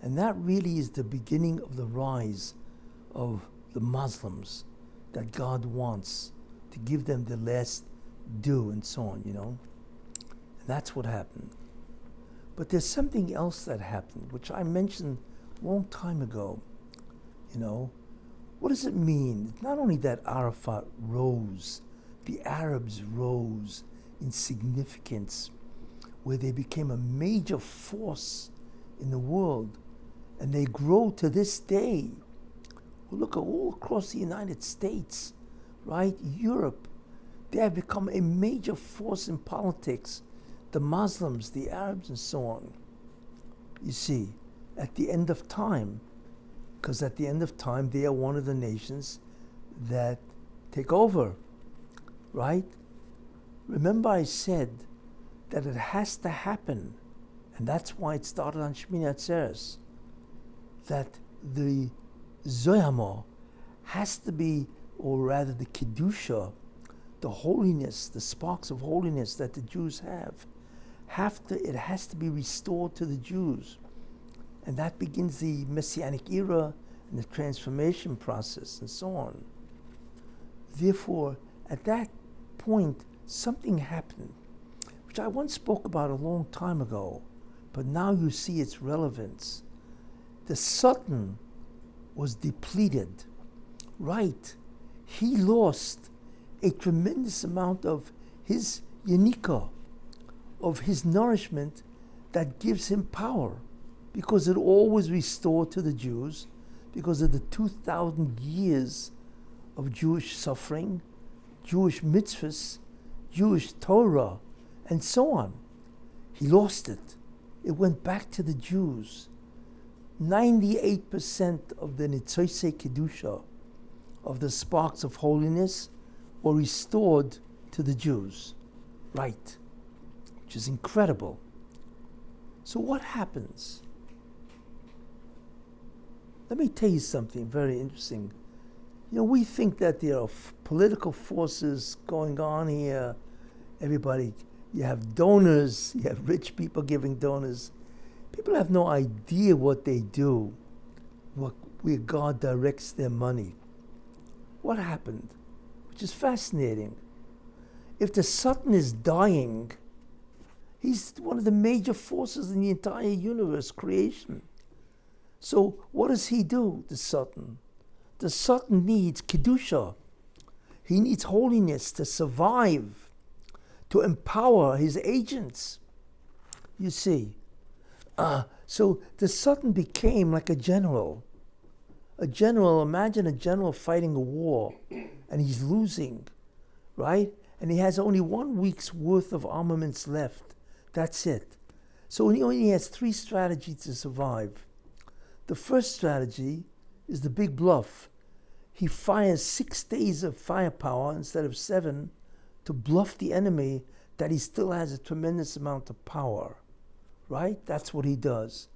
And that really is the beginning of the rise of the Muslims that God wants to give them the last due and so on, And that's what happened. But there's something else that happened, which I mentioned a long time ago. What does it mean? It's not only that Arafat rose, the Arabs rose in significance, where they became a major force in the world, and they grow to this day. Well, look at all across the United States, right? Europe, they have become a major force in politics. The Muslims, the Arabs, and so on. You see, at the end of time, because at the end of time, they are one of the nations that take over, right? Remember I said that it has to happen, and that's why it started on Shmini Atzeres, that the Zoyama has to be, or rather the Kedusha, the holiness, the sparks of holiness that the Jews it has to be restored to the Jews. And that begins the Messianic era and the transformation process and so on. Therefore, at that point, something happened, which I once spoke about a long time ago, but now you see its relevance. The Sultan was depleted, right? He lost a tremendous amount of his yanika, of his nourishment that gives him power, because it all was restored to the Jews because of the 2,000 years of Jewish suffering, Jewish mitzvahs, Jewish Torah, and so on. He lost it. It went back to the Jews. 98% of the Nitzoisei Kedusha, of the sparks of holiness, were restored to the Jews. Right. Which is incredible. So what happens? Let me tell you something very interesting. We think that there are political forces going on here. Everybody, you have donors, you have rich people giving donors. People have no idea what they do, where God directs their money. What happened? Which is fascinating. If the Sultan is dying, he's one of the major forces in the entire universe, creation. So what does he do, the Sultan? The Sultan needs Kedusha. He needs holiness to survive, to empower his agents. You see. So the Sultan became like a general. Imagine a general fighting a war, and he's losing, right? And he has only 1 week's worth of armaments left. That's it. So he only has 3 strategies to survive. The first strategy is the big bluff. He fires 6 days of firepower instead of 7 to bluff the enemy that he still has a tremendous amount of power, right? That's what he does,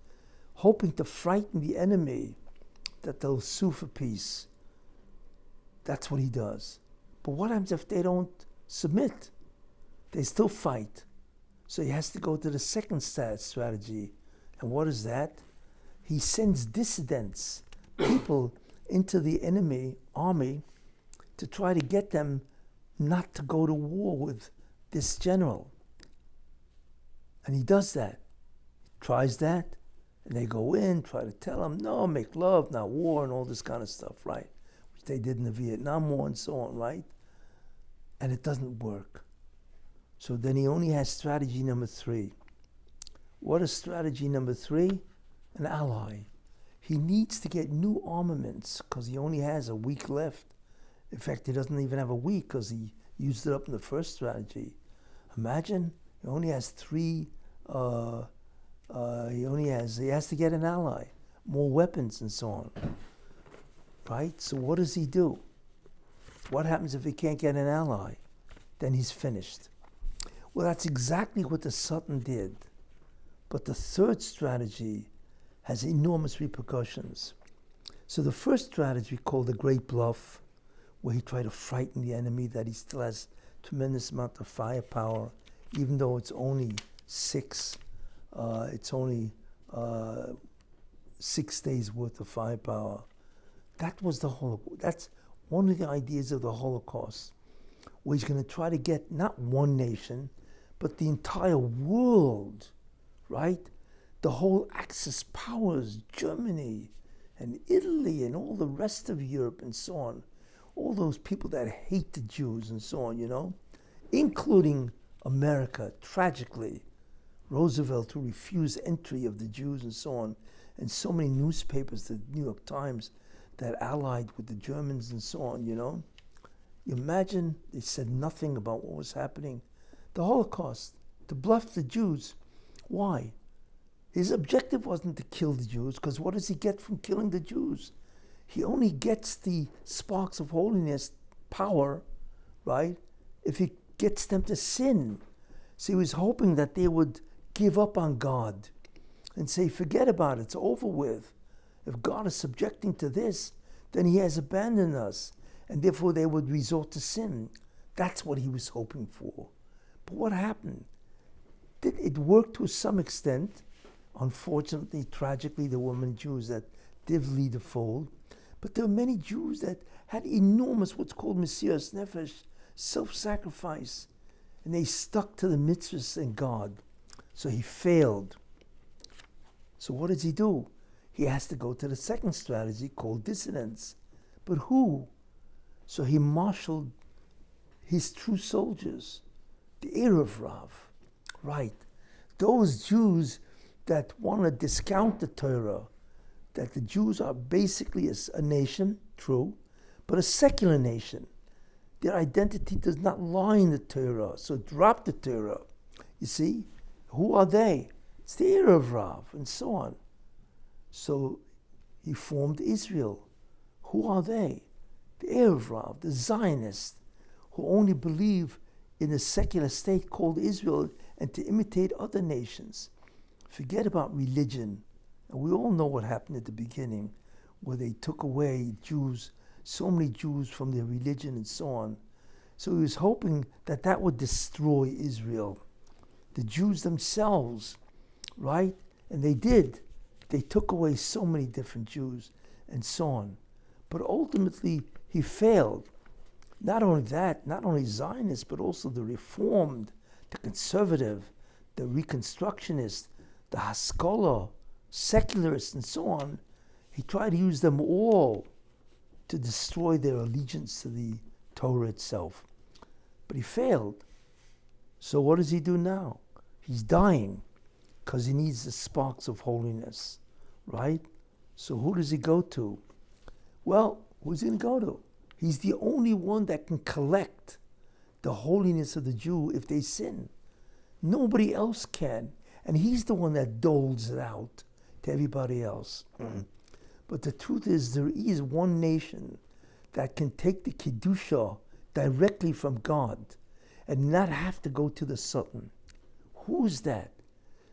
hoping to frighten the enemy that they'll sue for peace. That's what he does. But what happens if they don't submit? They still fight. So he has to go to the second strategy. And what is that? He sends dissidents, people into the enemy army to try to get them not to go to war with this general. And he does that. Tries that, And they go in, try to tell him, no, make love, not war, and all this kind of stuff, right? Which they did in the Vietnam War and so on, right? And it doesn't work. So then he only has strategy number 3. What is strategy number 3? An ally. He needs to get new armaments because he only has a week left. In fact, he doesn't even have a week because he used it up in the first strategy. Imagine, he only has 3, he has to get an ally, more weapons and so on. Right? So what does he do? What happens if he can't get an ally? Then he's finished. Well, that's exactly what the Sultan did. But the third strategy has enormous repercussions. So the first strategy, called the Great Bluff, where he tried to frighten the enemy that he still has tremendous amount of firepower, even though it's only 6 days worth of firepower. That was the Holocaust. That's one of the ideas of the Holocaust, where he's going to try to get not one nation, but the entire world, right? The whole Axis powers, Germany and Italy and all the rest of Europe and so on, all those people that hate the Jews and so on, you know, including America, tragically. Roosevelt, who refused entry of the Jews and so on, and so many newspapers, the New York Times, that allied with the Germans and so on, you know. You imagine they said nothing about what was happening. The Holocaust, to bluff the Jews. Why? His objective wasn't to kill the Jews, because what does he get from killing the Jews? He only gets the sparks of holiness, power, right, if he gets them to sin. So he was hoping that they would give up on God and say, forget about it, it's over with. If God is subjecting to this, then he has abandoned us, and therefore they would resort to sin. That's what he was hoping for. But what happened? It worked to some extent. Unfortunately, tragically, there were many Jews that did lead the fold, but there were many Jews that had enormous, what's called Messias Nefesh, self-sacrifice, and they stuck to the mitzvahs and God. So he failed. So what does he do? He has to go to the second strategy called dissidence. But who? So he marshaled his true soldiers, the Erev Rav, right? Those Jews that want to discount the Torah, that the Jews are basically a nation, true, but a secular nation. Their identity does not lie in the Torah, so drop the Torah. You see, who are they? It's the Erev Rav, and so on. So he formed Israel. Who are they? The Erev Rav, the Zionists, who only believe in a secular state called Israel and to imitate other nations. Forget about religion. And we all know what happened at the beginning, where they took away Jews, so many Jews from their religion and so on. So he was hoping that that would destroy Israel. The Jews themselves, right? And they did. They took away so many different Jews and so on. But ultimately, he failed. Not only that, not only Zionists, but also the Reformed, the Conservative, the Reconstructionists, the Hashkafa, secularists, and so on. He tried to use them all to destroy their allegiance to the Torah itself. But he failed. So what does he do now? He's dying because he needs the sparks of holiness, right? So who does he go to? Well, who's he going to go to? He's the only one that can collect the holiness of the Jew if they sin. Nobody else can. And he's the one that doles it out to everybody else. But the truth is, there is one nation that can take the Kedusha directly from God and not have to go to the Sultan. Who's that?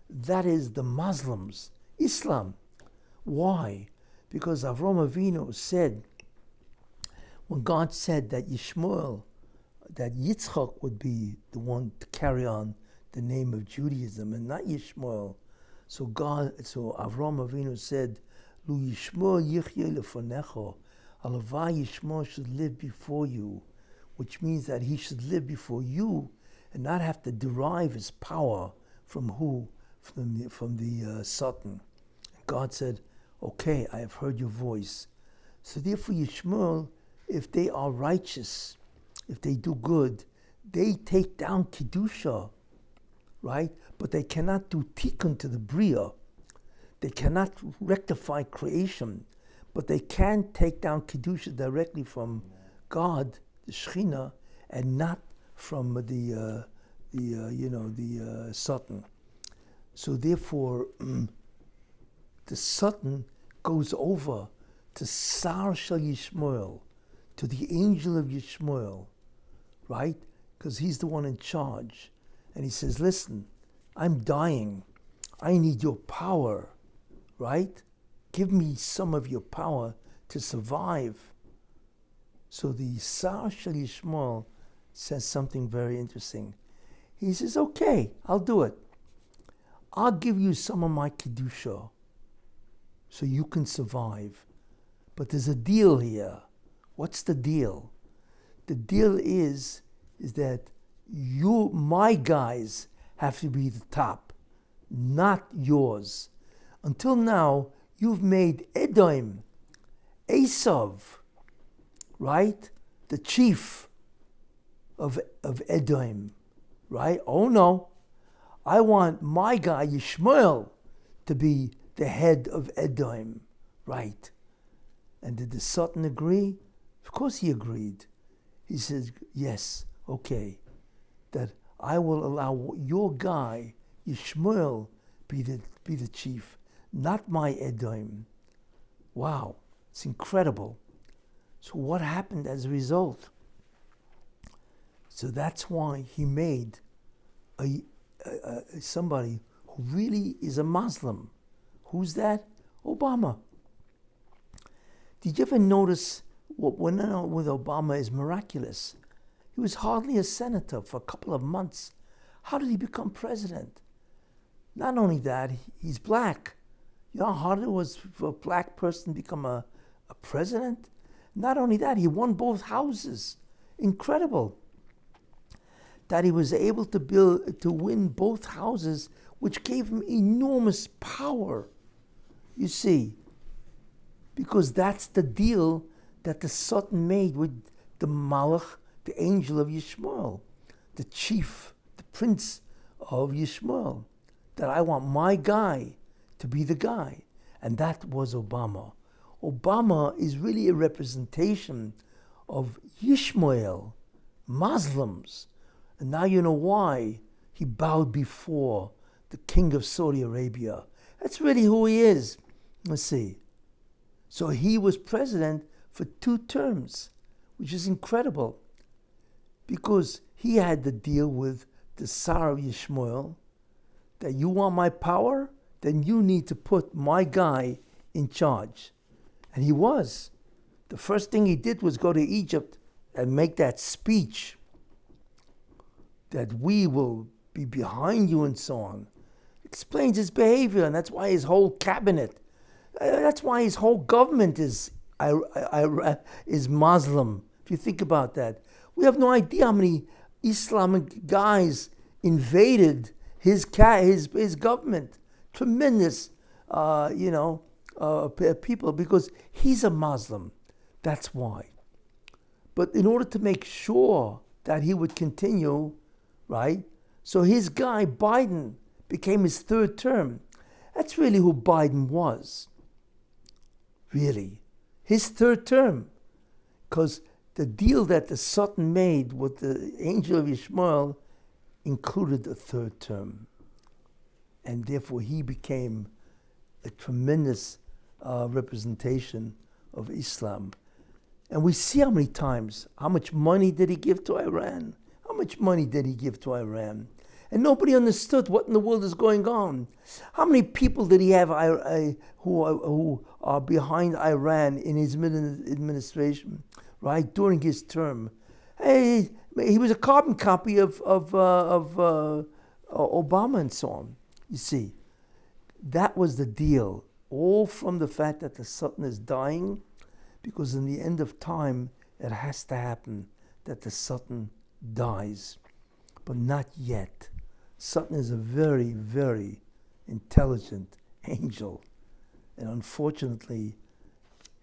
That is the Muslims, Islam. Why? Because Avraham Avinu said, when God said that Yishmael, that Yitzchak would be the one to carry on the name of Judaism and not Yishmael. So Avraham Avinu said, Lu Yishmael yichyeh lefonecho, Alavai Yishmael should live before you, which means that he should live before you and not have to derive his power from who? From the Sultan. God said, okay, I have heard your voice. So therefore Yishmael, if they are righteous, if they do good, they take down Kedusha, right? But they cannot do tikun to the Bria. They cannot rectify creation, but they can take down Kedusha directly from God, the Shekhinah, and not from the Satan. So therefore, the Satan goes over to Sar Shel Yishmael, to the angel of Yishmael, right? Because he's the one in charge. And he says, listen, I'm dying. I need your power, right? Give me some of your power to survive. So the Sar Shel Yishmael says something very interesting. He says, okay, I'll do it. I'll give you some of my Kedusha so you can survive. But there's a deal here. What's the deal? The deal is that you, my guys, have to be the top, not yours. Until now, you've made Edom, Esav, right? The chief of Edom, right? Oh no, I want my guy Yishmael to be the head of Edom, right? And did the Sultan agree? Of course he agreed. He says, yes, okay, that I will allow your guy Yishmael be the chief, not my Edom. Wow, it's incredible. So what happened as a result? So that's why he made somebody who really is a Muslim. Who's that? Obama. Did you ever notice what went on with Obama is miraculous? He was hardly a senator for a couple of months. How did he become president? Not only that, he's black. You know how hard it was for a black person to become a president? Not only that, he won both houses. Incredible that he was able to win both houses, which gave him enormous power. You see, because that's the deal that the Sultan made with the Malach, the angel of Yishmael, the chief, the prince of Yishmael, that I want my guy to be the guy. And that was Obama. Obama is really a representation of Yishmael, Muslims. And now you know why he bowed before the king of Saudi Arabia. That's really who he is. Let's see. So he was president for 2 terms, which is incredible, because he had to deal with the Sar of Yishmael, that you want my power, then you need to put my guy in charge. And he was. The first thing he did was go to Egypt and make that speech that we will be behind you and so on. Explains his behavior, and that's why his whole cabinet, that's why his whole government is Muslim. If you think about that, we have no idea how many Islamic guys invaded his government. Tremendous, people, because he's a Muslim. That's why. But in order to make sure that he would continue, right? So his guy, Biden, became his 3rd term. That's really who Biden was. Really. His 3rd term. Because the deal that the Sultan made with the angel of Yishmael included a 3rd term. And therefore he became a tremendous representation of Islam. And we see how many times, how much money did he give to Iran? How much money did he give to Iran? And nobody understood what in the world is going on. How many people did he have who are behind Iran in his administration, right, during his term? Hey, he was a carbon copy of Obama and so on. You see, that was the deal, all from the fact that the Sultan is dying, because in the end of time, it has to happen that the Sultan dies, but not yet. Sultan is a very, very intelligent angel. And unfortunately,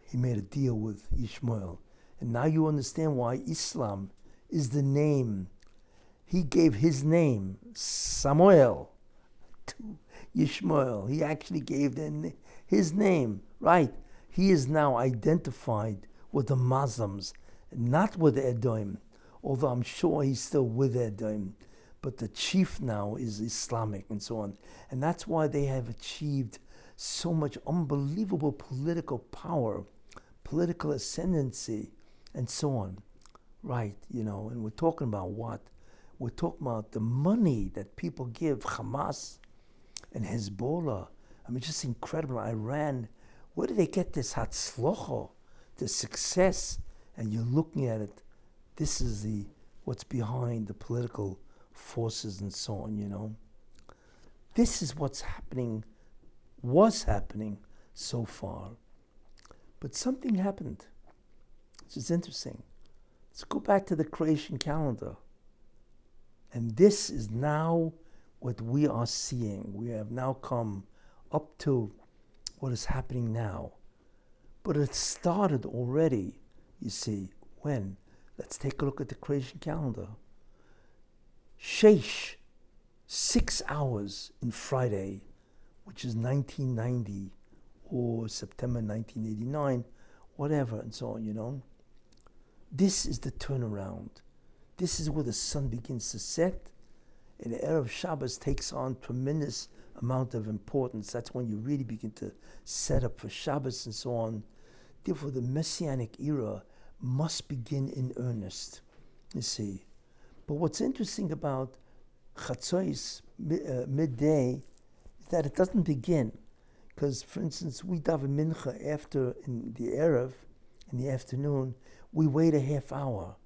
he made a deal with Ishmael. And now you understand why Islam is the name. He gave his name, Samuel, to Ishmael. He actually gave his name, right? He is now identified with the Muslims, not with Edom, although I'm sure he's still with Edom. But the chief now is Islamic and so on. And that's why they have achieved so much unbelievable political power, political ascendancy, and so on. Right, and we're talking about what? We're talking about the money that people give Hamas and Hezbollah. I mean, just incredible. Iran, where did they get this hatzlocha, the success? And you're looking at it, this is what's behind the political forces and so on, This is what's happening, was happening so far. But something happened, which is interesting. Let's go back to the creation calendar. And this is now what we are seeing. We have now come up to what is happening now. But it started already, you see, when? Let's take a look at the creation calendar. 6 hours in Friday, which is 1990 or September 1989, whatever, and so on, This is the turnaround. This is where the sun begins to set, and the Erev Shabbos takes on tremendous amount of importance. That's when you really begin to set up for Shabbos and so on. Therefore, the Messianic era must begin in earnest, you see. But what's interesting about Chatzos, midday, is that it doesn't begin. Because, for instance, we daven mincha after, in the Erev, in the afternoon, we wait a half hour.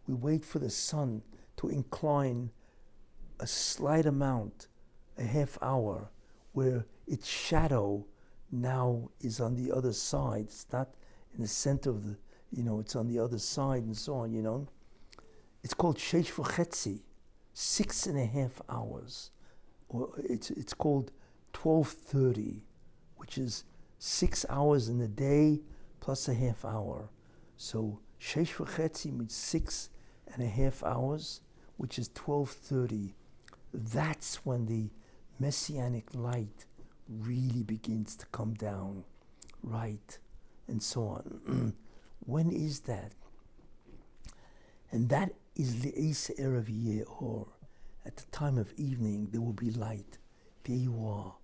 We wait for the sun to incline a slight amount, a half hour, where its shadow now is on the other side. It's not in the center of the, it's on the other side and so on, It's called Sheish v'chetzi, 6.5 hours. Or it's called 12:30, which is 6 hours in the day plus a half hour. So Sheish v'chetzi means 6.5 hours, which is 12:30. That's when the Messianic light really begins to come down, right, and so on. When is that? And that is Le'es Erev Ye'or. At the time of evening, there will be light. There you are.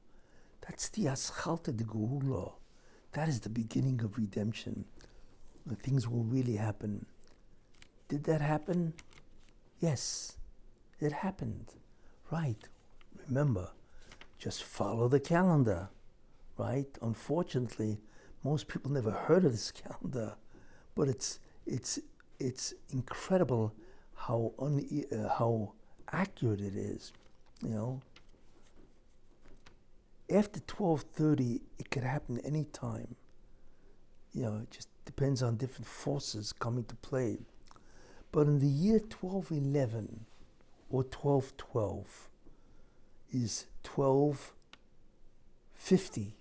That's the Aschalta de Geula. That is the beginning of redemption. When things will really happen. Did that happen? Yes, it happened. Right. Remember, just follow the calendar. Right? Unfortunately, most people never heard of this calendar, but it's incredible how accurate it is. After 12:30, it could happen any time. It just depends on different forces coming to play. But in the year 1211 or 1212 is 12:50,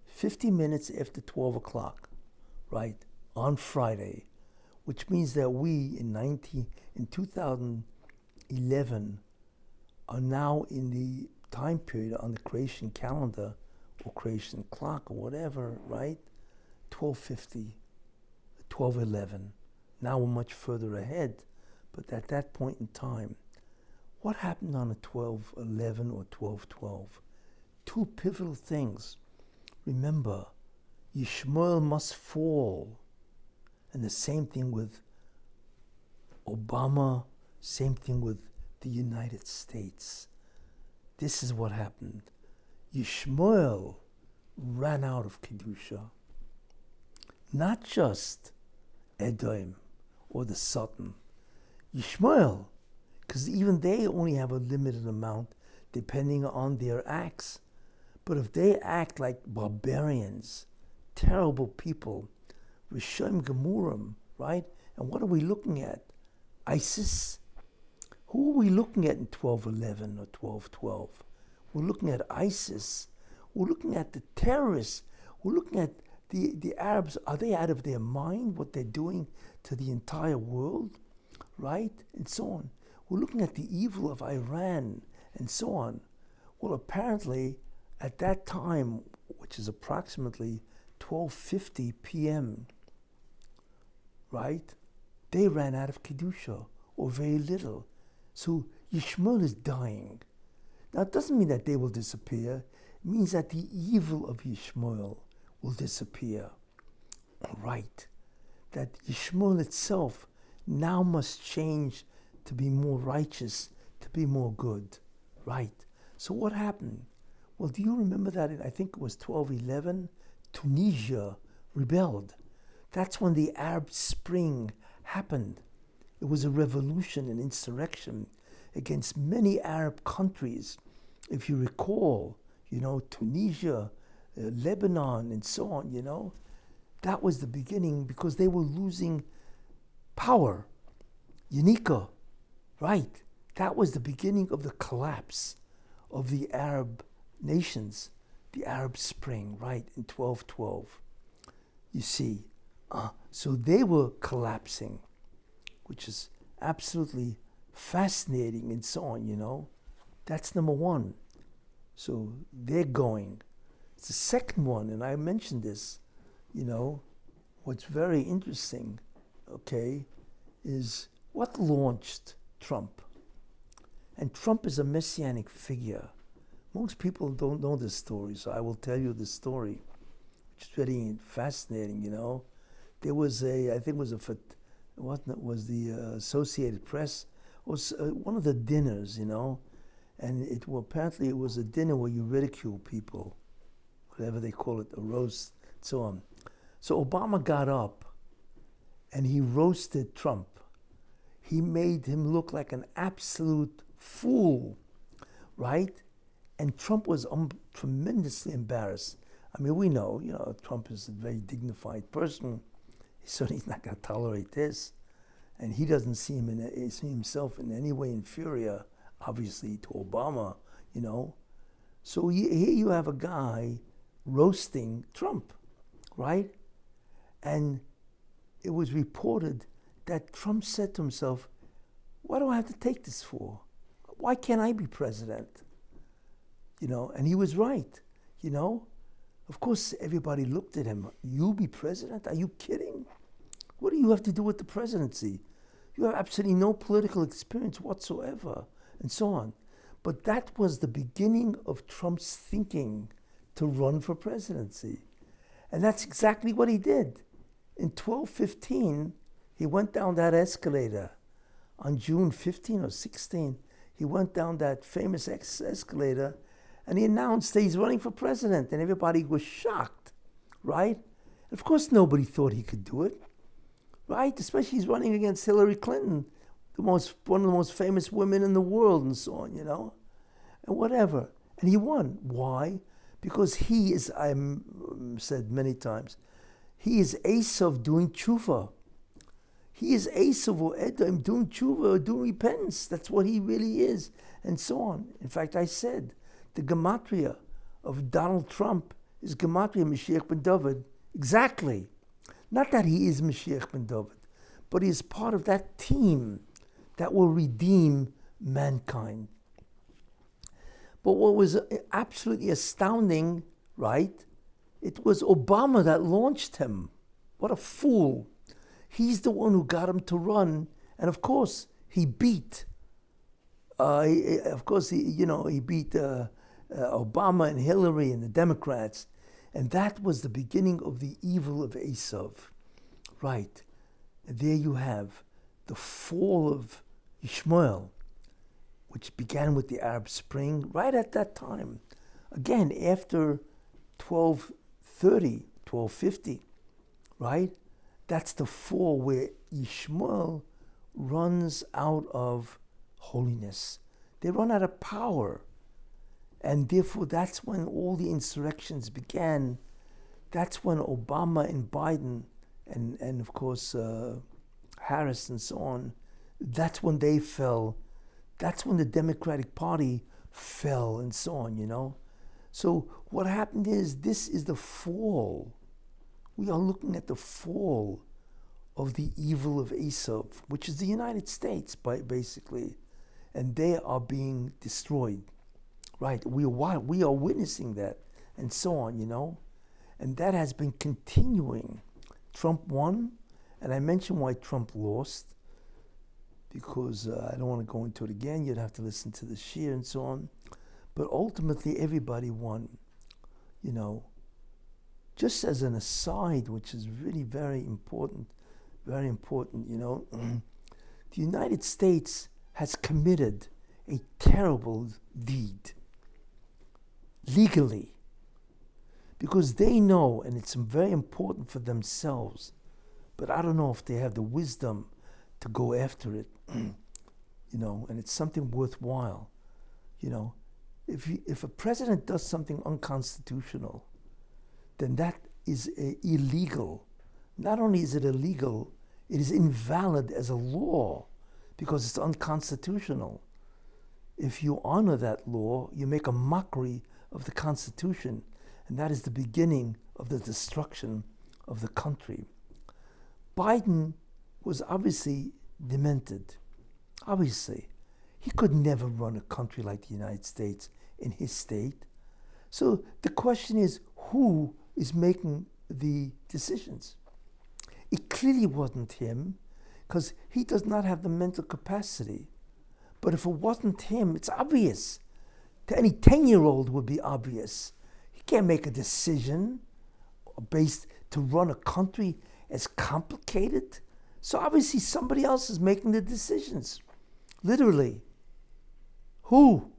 50 minutes after 12 o'clock, right, on Friday, which means that we in 2011 are now in the time period on the creation calendar or creation clock or whatever, right? 12:50, 12:11. Now we're much further ahead, but at that point in time, what happened on a 12:11 or 12:12? Two pivotal things. Remember, Yishmael must fall. And the same thing with Obama, same thing with the United States. This is what happened. Yishmael ran out of Kedusha. Not just Edom or the Sultan. Yishmael, because even they only have a limited amount depending on their acts. But if they act like barbarians, terrible people, Rishon Gemurim, right? And what are we looking at? ISIS? Who are we looking at in 1211 or 1212? We're looking at ISIS. We're looking at the terrorists. We're looking at the Arabs. Are they out of their mind, what they're doing to the entire world, right? And so on. We're looking at the evil of Iran and so on. Well, apparently, at that time, which is approximately 12:50 p.m., right, they ran out of Kedusha, or very little. So Yishmael is dying. Now, it doesn't mean that they will disappear. It means that the evil of Yishmael will disappear. Right. That Yishmael itself now must change to be more righteous, to be more good. Right. So what happened? Well, do you remember that I think it was 1211, Tunisia rebelled. That's when the Arab Spring happened. It was a revolution, an insurrection against many Arab countries. If you recall, Tunisia, Lebanon, and so on, that was the beginning because they were losing power. Unica, right? That was the beginning of the collapse of the Arab nations, the Arab Spring, right, in 1212. You see, so they were collapsing, which is absolutely fascinating and so on, That's number one. So they're going. The second one, and I mentioned this, what's very interesting, okay, is what launched Trump. And Trump is a Messianic figure. Most people don't know this story, so I will tell you the story, which is very fascinating, There was I think it was the Associated Press, was one of the dinners, and apparently it was a dinner where you ridicule people, whatever they call it, a roast, so on. So Obama got up and he roasted Trump. He made him look like an absolute fool, right? And Trump was tremendously embarrassed. I mean, we know, Trump is a very dignified person. He's not going to tolerate this. And he doesn't see himself in any way inferior, obviously, to Obama, So here you have a guy roasting Trump, right? And it was reported that Trump said to himself, what do I have to take this for? Why can't I be president? And he was right, Of course, everybody looked at him. You be president? Are you kidding? What do you have to do with the presidency? You have absolutely no political experience whatsoever, and so on. But that was the beginning of Trump's thinking to run for presidency. And that's exactly what he did. In 1215, he went down that escalator. On June 15 or 16, he went down that famous escalator and he announced that he's running for president, and everybody was shocked, right? And of course, nobody thought he could do it, right? Especially he's running against Hillary Clinton, one of the most famous women in the world, and so on, and whatever. And he won. Why? Because he is, I've said many times, he is Esav doing tshuva. He is Esav or Edom doing tshuva or doing repentance. That's what he really is, and so on. In fact, I said, the gematria of Donald Trump is gematria Mashiach ben David. Exactly. Not that he is Mashiach ben David, but he is part of that team that will redeem mankind. But what was absolutely astounding, right? It was Obama that launched him. What a fool. He's the one who got him to run. And of course, he beat. He beat Obama and Hillary and the Democrats. And that was the beginning of the evil of Esav. Right. And there you have the fall of Ishmael, which began with the Arab Spring right at that time. Again, after 1230, 1250, right? That's the fall where Ishmael runs out of holiness. They run out of power. And therefore, that's when all the insurrections began. That's when Obama and Biden and of course, Harris and so on, that's when they fell. That's when the Democratic Party fell and so on, So what happened is, this is the fall. We are looking at the fall of the evil of Esav, which is the United States, basically. And they are being destroyed. Right? We are witnessing that, and so on, And that has been continuing. Trump won, and I mentioned why Trump lost, because I don't want to go into it again. You'd have to listen to the Shiur and so on. But ultimately, everybody won, Just as an aside, which is really very important, the United States has committed a terrible deed, legally, because they know, and it's very important for themselves, but I don't know if they have the wisdom to go after it, and it's something worthwhile. If a president does something unconstitutional, then that is illegal. Not only is it illegal, it is invalid as a law because it's unconstitutional. If you honor that law, you make a mockery of the Constitution, and that is the beginning of the destruction of the country. Biden was obviously demented. Obviously. He could never run a country like the United States in his state. So the question is, who is making the decisions? It clearly wasn't him, because he does not have the mental capacity. But if it wasn't him, it's obvious. To any 10-year-old would be obvious. He can't make a decision based to run a country as complicated. So obviously somebody else is making the decisions. Literally. Who?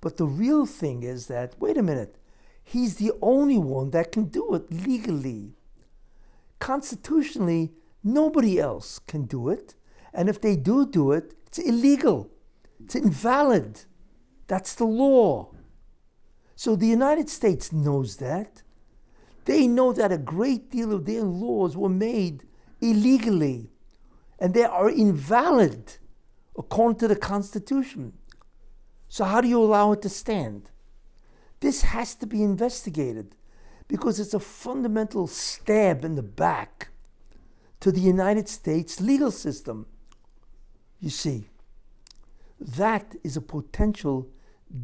But the real thing is that, wait a minute, he's the only one that can do it legally. Constitutionally, nobody else can do it. And if they do it, it's illegal. It's invalid. That's the law. So the United States knows that. They know that a great deal of their laws were made illegally. And they are invalid according to the Constitution. So how do you allow it to stand? This has to be investigated because it's a fundamental stab in the back to the United States legal system. You see, that is a potential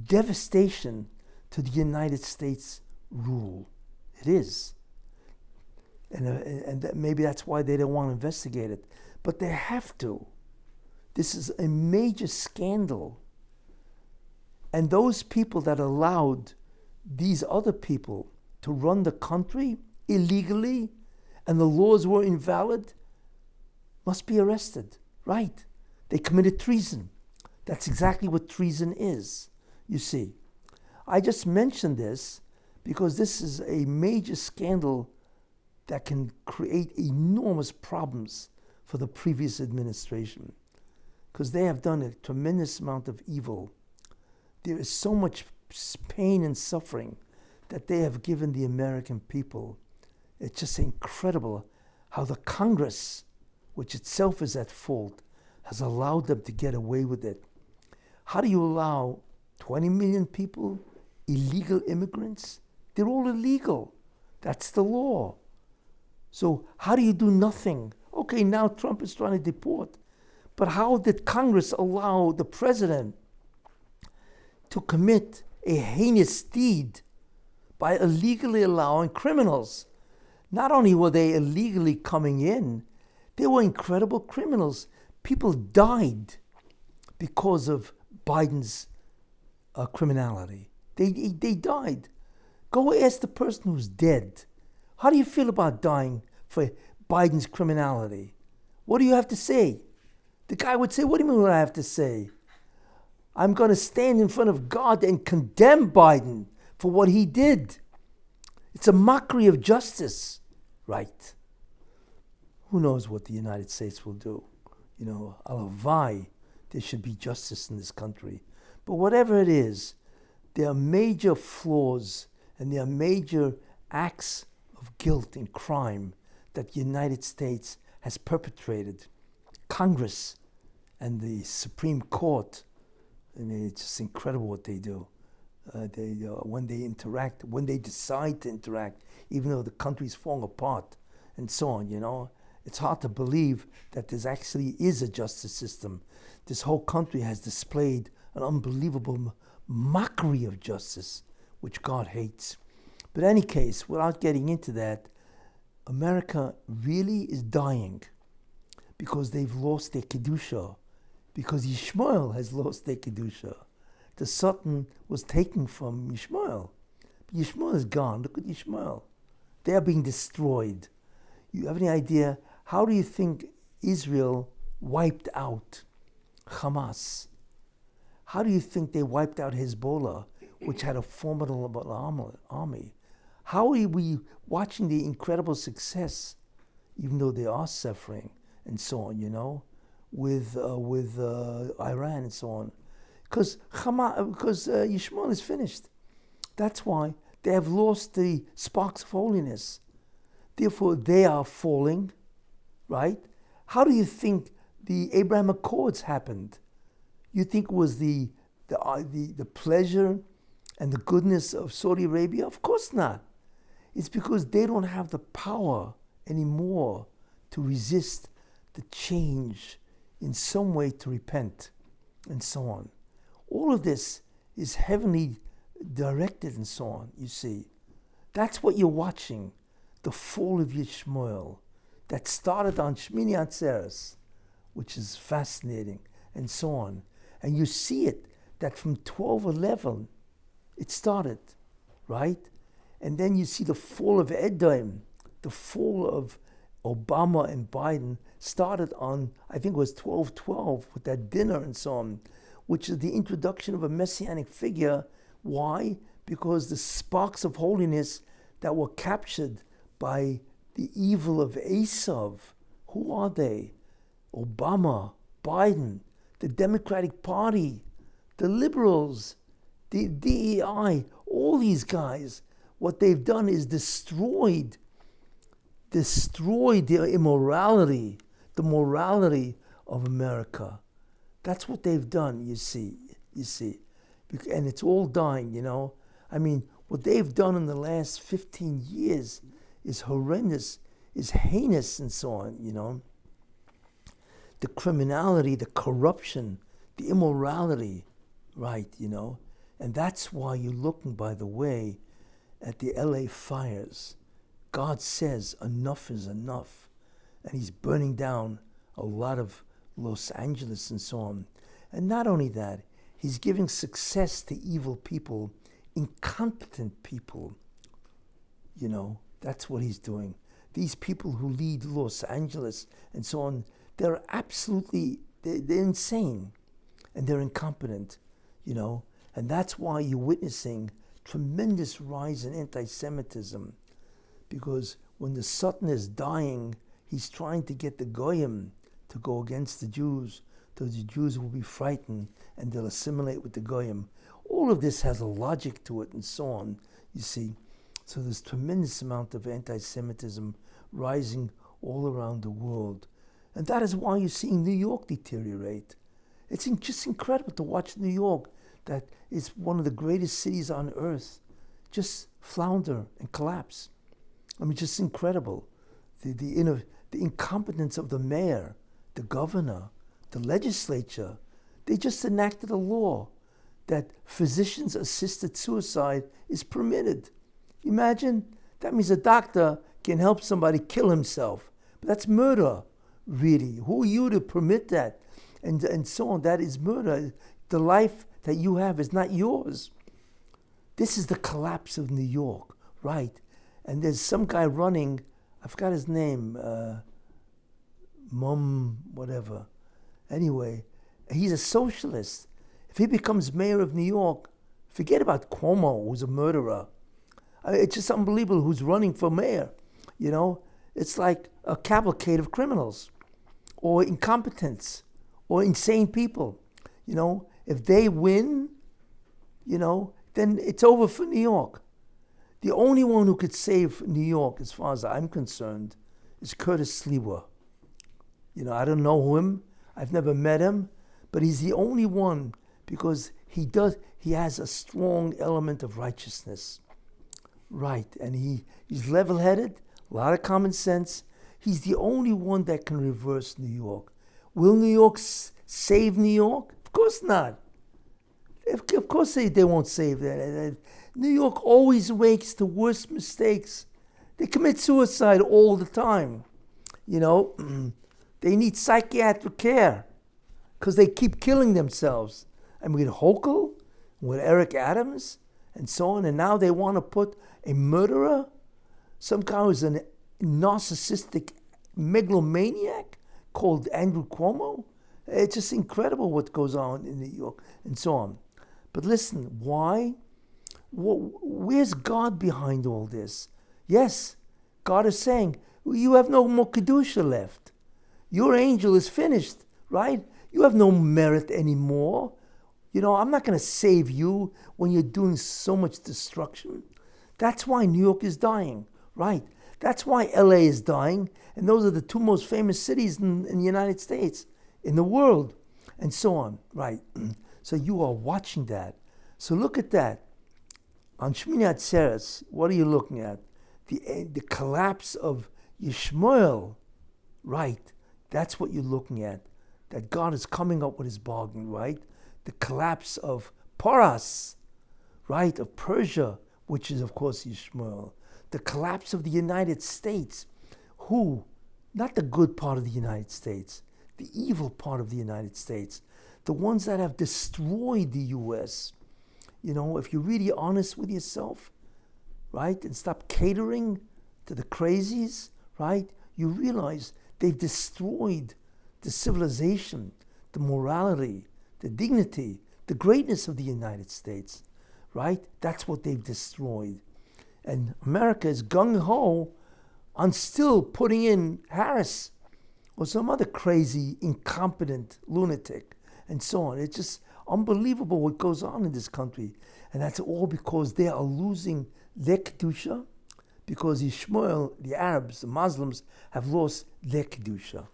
devastation to the United States rule. It is. And maybe that's why they don't want to investigate it. But they have to. This is a major scandal. And those people that allowed these other people to run the country illegally and the laws were invalid must be arrested, right? They committed treason. That's exactly what treason is, you see. I just mentioned this because this is a major scandal that can create enormous problems for the previous administration because they have done a tremendous amount of evil. There is so much pain and suffering that they have given the American people. It's just incredible how the Congress, which itself is at fault, has allowed them to get away with it. How do you allow 20 million people, illegal immigrants? They're all illegal. That's the law. So how do you do nothing? Okay, now Trump is trying to deport. But how did Congress allow the president to commit a heinous deed by illegally allowing criminals? Not only were they illegally coming in, they were incredible criminals. People died because of Biden's criminality. They died. Go ask the person who's dead. How do you feel about dying for Biden's criminality? What do you have to say? The guy would say, what do you mean what I have to say? I'm going to stand in front of God and condemn Biden for what he did. It's a mockery of justice, right? Who knows what the United States will do? Alavai, there should be justice in this country. But whatever it is, there are major flaws and there are major acts of guilt and crime that the United States has perpetrated. Congress and the Supreme Court, I mean, it's just incredible what they do. when they interact, when they decide to interact, even though the country's falling apart, and so on. It's hard to believe that there actually is a justice system. This whole country has displayed an unbelievable mockery of justice, which God hates. But in any case, without getting into that, America really is dying because they've lost their Kedusha, because Yishmael has lost their Kedusha. The Satan was taken from Yishmael. Yishmael is gone. Look at Yishmael. They are being destroyed. You have any idea, how do you think Israel wiped out Hamas? How do you think they wiped out Hezbollah, which had a formidable army? How are we watching the incredible success, even though they are suffering and so on, with Iran and so on? Because Yishmael is finished. That's why they have lost the sparks of holiness. Therefore, they are falling, right? How do you think the Abraham Accords happened? You think it was the pleasure and the goodness of Saudi Arabia? Of course not. It's because they don't have the power anymore to resist the change, in some way to repent, and so on. All of this is heavenly directed and so on, you see. That's what you're watching, the fall of Yishmael, that started on Shmini Atzeres, which is fascinating, and so on. And you see it, that from 1211, it started, right? And then you see the fall of Edom, the fall of Obama and Biden started on, I think it was 1212, with that dinner and so on, which is the introduction of a Messianic figure. Why? Because the sparks of holiness that were captured by the evil of Esav, who are they? Obama, Biden, the Democratic Party, the liberals, the DEI, all these guys, what they've done is destroyed their immorality, the morality of America. That's what they've done, you see. And it's all dying, I mean, what they've done in the last 15 years is horrendous, is heinous and so on, The criminality, the corruption, the immorality, right, And that's why you're looking, by the way, at the LA fires. God says enough is enough. And he's burning down a lot of Los Angeles and so on. And not only that, he's giving success to evil people, incompetent people. That's what he's doing. These people who lead Los Angeles and so on, they're insane. And they're incompetent, And that's why you're witnessing tremendous rise in anti-Semitism. Because when the Satan is dying, he's trying to get the Goyim to go against the Jews, so the Jews will be frightened and they'll assimilate with the Goyim. All of this has a logic to it and so on, you see. So there's tremendous amount of anti-Semitism rising all around the world. And that is why you're seeing New York deteriorate. It's just incredible to watch New York, that is one of the greatest cities on earth, just flounder and collapse. I mean, just incredible. The incompetence of the mayor, the governor, the legislature. They just enacted a law that physicians-assisted suicide is permitted. Imagine, that means a doctor can help somebody kill himself. But that's murder, really. Who are you to permit that? And so on, that is murder. The life that you have is not yours. This is the collapse of New York, right? And there's some guy running, I forgot his name, whatever. Anyway, he's a socialist. If he becomes mayor of New York, forget about Cuomo, who's a murderer. I mean, it's just unbelievable who's running for mayor, It's like a cavalcade of criminals or incompetents or insane people, If they win, then it's over for New York. The only one who could save New York, as far as I'm concerned, is Curtis Sliwa. I don't know him. I've never met him. But he's the only one, because he has a strong element of righteousness. Right, and he's level-headed, a lot of common sense. He's the only one that can reverse New York. Will New York save New York? Of course not. Of course they won't save that. New York always makes the worst mistakes. They commit suicide all the time. You know, they need psychiatric care because they keep killing themselves. And with Hochul, with Eric Adams, and so on, and now they want to put a murderer, some guy who's a narcissistic megalomaniac called Andrew Cuomo. It's just incredible what goes on in New York and so on. But listen, why? Where's God behind all this? Yes, God is saying, you have no more Kedusha left. Your angel is finished, right? You have no merit anymore. You know, I'm not going to save you when you're doing so much destruction. That's why New York is dying, right? That's why LA is dying. And those are the two most famous cities in the United States, in the world, and so on, right? So you are watching that. So look at that. On Shmini Atzeres, what are you looking at? The collapse of Yishmael, right? That's what you're looking at. That God is coming up with his bargain, right? The collapse of Paras, right? Of Persia, which is, of course, Yishmael. The collapse of the United States. Who? Not the good part of the United States, the evil part of the United States. The ones that have destroyed the U.S. You know, if you're really honest with yourself, right, and stop catering to the crazies, right, you realize they've destroyed the civilization, the morality, the dignity, the greatness of the United States, right? That's what they've destroyed. And America is gung-ho on still putting in Harris or some other crazy, incompetent lunatic and so on. It's just unbelievable what goes on in this country. And that's all because they are losing their Kedusha, because Yishmael, the Arabs, the Muslims, have lost their Kedusha.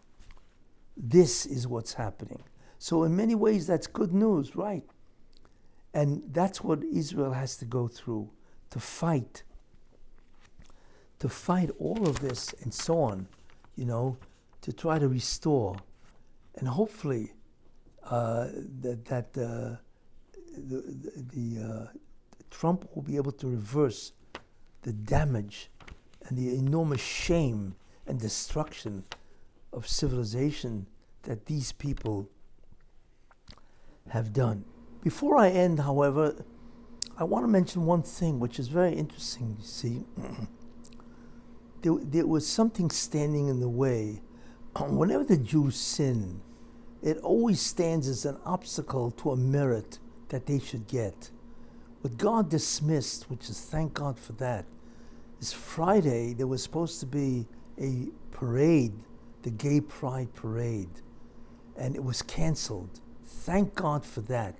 This is what's happening. So in many ways, that's good news, right? And that's what Israel has to go through, to fight all of this and so on, you know, to try to restore. And hopefully Trump will be able to reverse the damage and the enormous shame and destruction of civilization that these people have done. Before I end, however, I want to mention one thing which is very interesting. You see, there was something standing in the way. Whenever the Jews sin, it always stands as an obstacle to a merit that they should get. What God dismissed, which is thank God for that, is Friday there was supposed to be a parade, the Gay Pride Parade, and it was canceled. Thank God for that,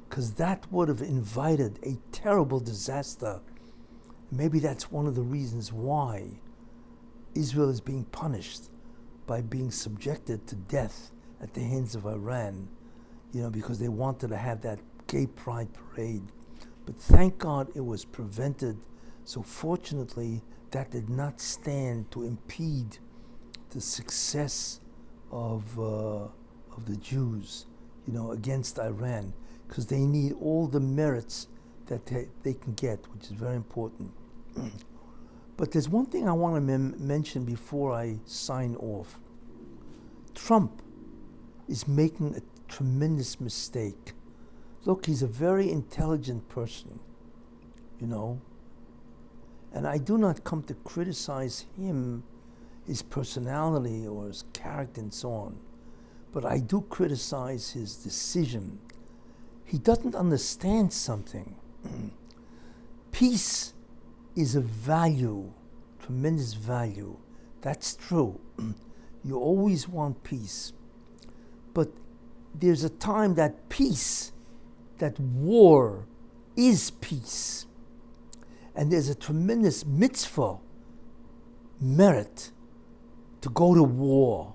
because that would have invited a terrible disaster. Maybe that's one of the reasons why Israel is being punished by being subjected to death at the hands of Iran, you know, because they wanted to have that Gay Pride Parade. But thank God it was prevented. So fortunately, that did not stand to impede the success of the Jews, you know, against Iran, because they need all the merits that they can get, which is very important. But there's one thing I want to mention before I sign off. Trump is making a tremendous mistake. Look, he's a very intelligent person, you know, and I do not come to criticize him, his personality or his character and so on, but I do criticize his decision. He doesn't understand something. Peace is a value, tremendous value. That's true. You always want peace. But there's a time that peace, that war is peace. And there's a tremendous mitzvah, merit, to go to war.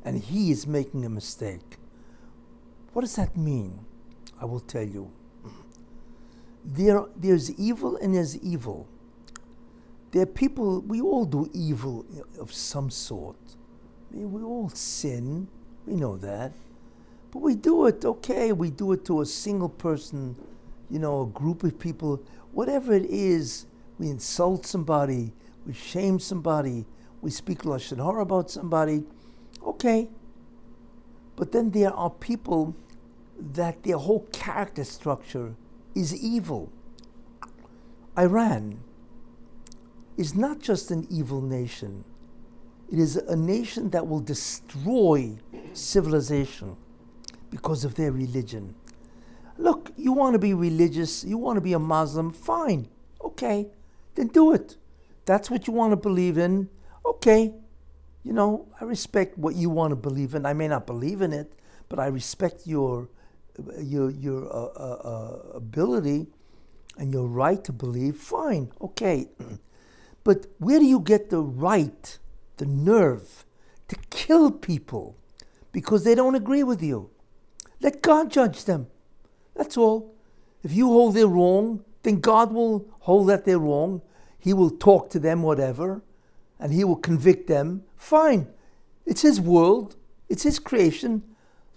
And he is making a mistake. What does that mean? I will tell you. There's evil and there's evil. There are people, we all do evil of some sort. I mean, we all sin, we know that. But we do it, okay, we do it to a single person, a group of people, whatever it is. We insult somebody, we shame somebody, we speak lashon hara about somebody, okay. But then there are people that their whole character structure is evil. Iran is not just an evil nation. It is a nation that will destroy civilization because of their religion. Look, you want to be religious, you want to be a Muslim, fine, okay, then do it. That's what you want to believe in, okay. I respect what you want to believe in. I may not believe in it, but I respect your ability and your right to believe, fine, okay. But where do you get the right, the nerve, to kill people because they don't agree with you? Let God judge them. That's all. If you hold they're wrong, then God will hold that they're wrong. He will talk to them, whatever, and He will convict them. Fine. It's His world. It's His creation.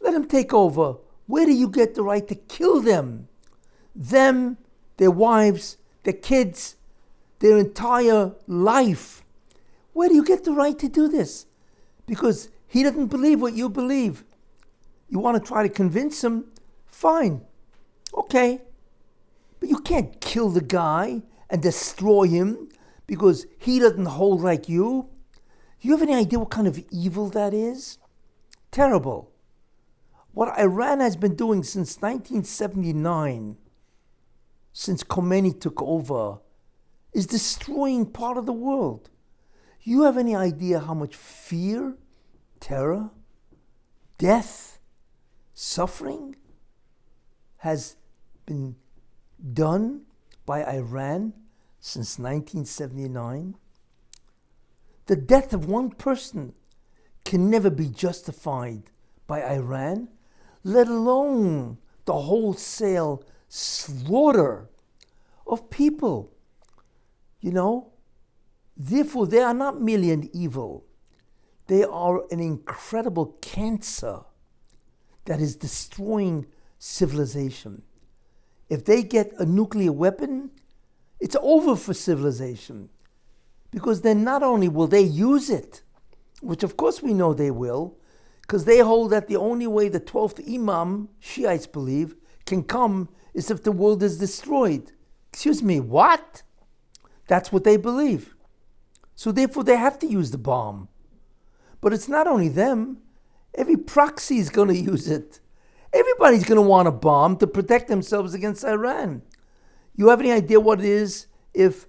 Let Him take over. Where do you get the right to kill them? Them, their wives, their kids, their entire life. Where do you get the right to do this? Because he doesn't believe what you believe. You want to try to convince him? Fine. Okay. But you can't kill the guy and destroy him because he doesn't hold like you. Do you have any idea what kind of evil that is? Terrible. What Iran has been doing since 1979, since Khomeini took over, is destroying part of the world. You have any idea how much fear, terror, death, suffering has been done by Iran since 1979? The death of one person can never be justified by Iran, let alone the wholesale slaughter of people. Therefore, they are not merely an evil. They are an incredible cancer that is destroying civilization. If they get a nuclear weapon, it's over for civilization. Because then not only will they use it, which of course we know they will, because they hold that the only way the 12th Imam, Shiites believe, can come is if the world is destroyed. Excuse me, what? That's what they believe. So therefore they have to use the bomb. But it's not only them. Every proxy is going to use it. Everybody's going to want a bomb to protect themselves against Iran. You have any idea what it is if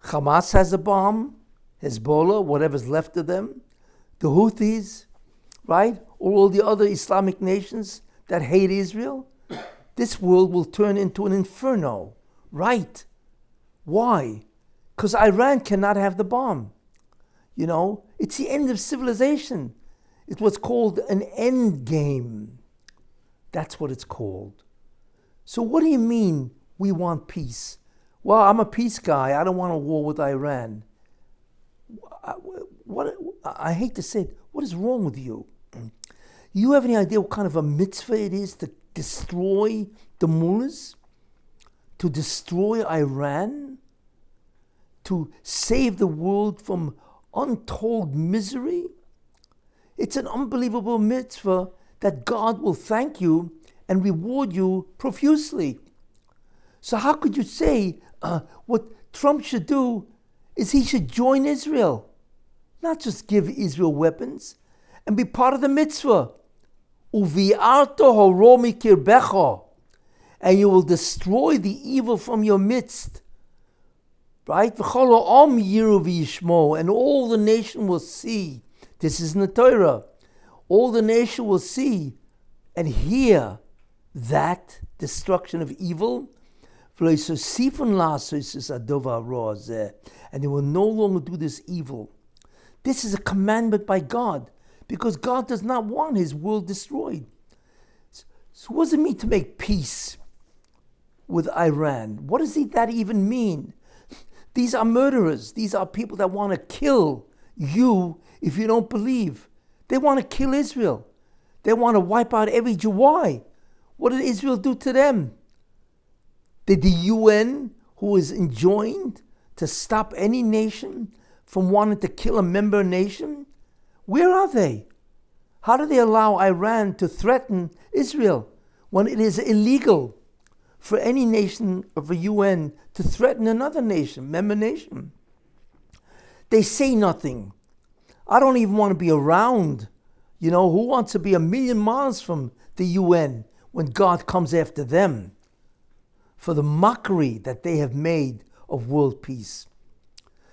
Hamas has a bomb, Hezbollah, whatever's left of them, the Houthis, right? Or all the other Islamic nations that hate Israel? This world will turn into an inferno, right? Why? Because Iran cannot have the bomb. It's the end of civilization. It's what's called an end game. That's what it's called. So what do you mean we want peace? Well, I'm a peace guy. I don't want a war with Iran. I hate to say it. What is wrong with you? You have any idea what kind of a mitzvah it is to destroy the mullahs? To destroy Iran? To save the world from untold misery? It's an unbelievable mitzvah that God will thank you and reward you profusely. So how could you say what Trump should do is he should join Israel, not just give Israel weapons, and be part of the mitzvah. Uvi'arto horo mikirbecha, and you will destroy the evil from your midst. Right? V'chol ha'am yiru v'yishmo, and all the nation will see. This is in the Torah. All the nation will see and hear that destruction of evil. And they will no longer do this evil. This is a commandment by God, because God does not want his world destroyed. So what does it mean to make peace with Iran? What does that even mean? These are murderers. These are people that want to kill you if you don't believe. They want to kill Israel. They want to wipe out every Jew. Why? What did Israel do to them? Did the UN, who is enjoined to stop any nation from wanting to kill a member nation, where are they? How do they allow Iran to threaten Israel when it is illegal for any nation of the UN to threaten another nation, member nation? They say nothing. I don't even want to be around. Who wants to be a million miles from the UN when God comes after them for the mockery that they have made of world peace?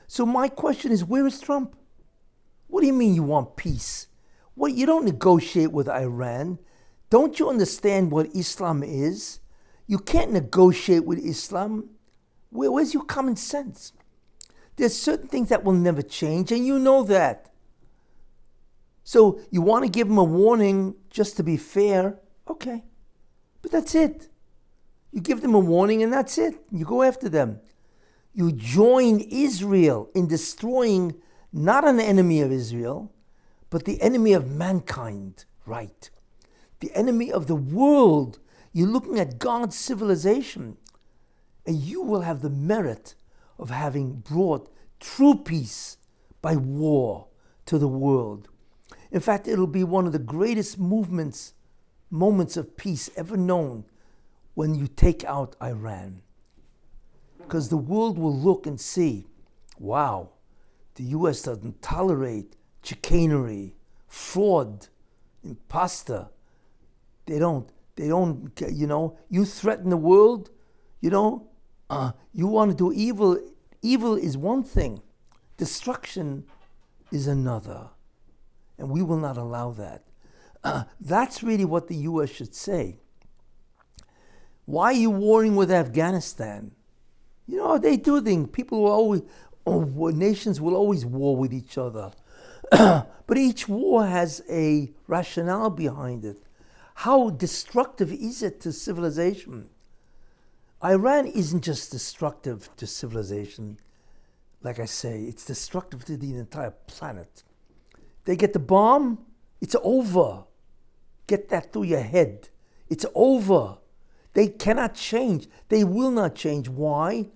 So my question is, where is Trump? What do you mean you want peace? What, you don't negotiate with Iran? Don't you understand what Islam is? You can't negotiate with Islam. Where's your common sense? There's certain things that will never change, and you know that. So you want to give them a warning just to be fair? Okay. But that's it. You give them a warning and that's it. You go after them. You join Israel in destroying not an enemy of Israel, but the enemy of mankind, right? The enemy of the world. You're looking at God's civilization, and you will have the merit of having brought true peace by war to the world. In fact, it'll be one of the greatest moments of peace ever known when you take out Iran. Because the world will look and see, wow, the U.S. doesn't tolerate chicanery, fraud, imposter. They don't, you threaten the world, you want to do evil. Evil is one thing. Destruction is another. And we will not allow that. That's really what the U.S. should say. Why are you warring with Afghanistan? They do things. People will always, nations will always war with each other. But each war has a rationale behind it. How destructive is it to civilization? Iran isn't just destructive to civilization. Like I say, it's destructive to the entire planet. They get the bomb, it's over. Get that through your head. It's over. They cannot change. They will not change. Why?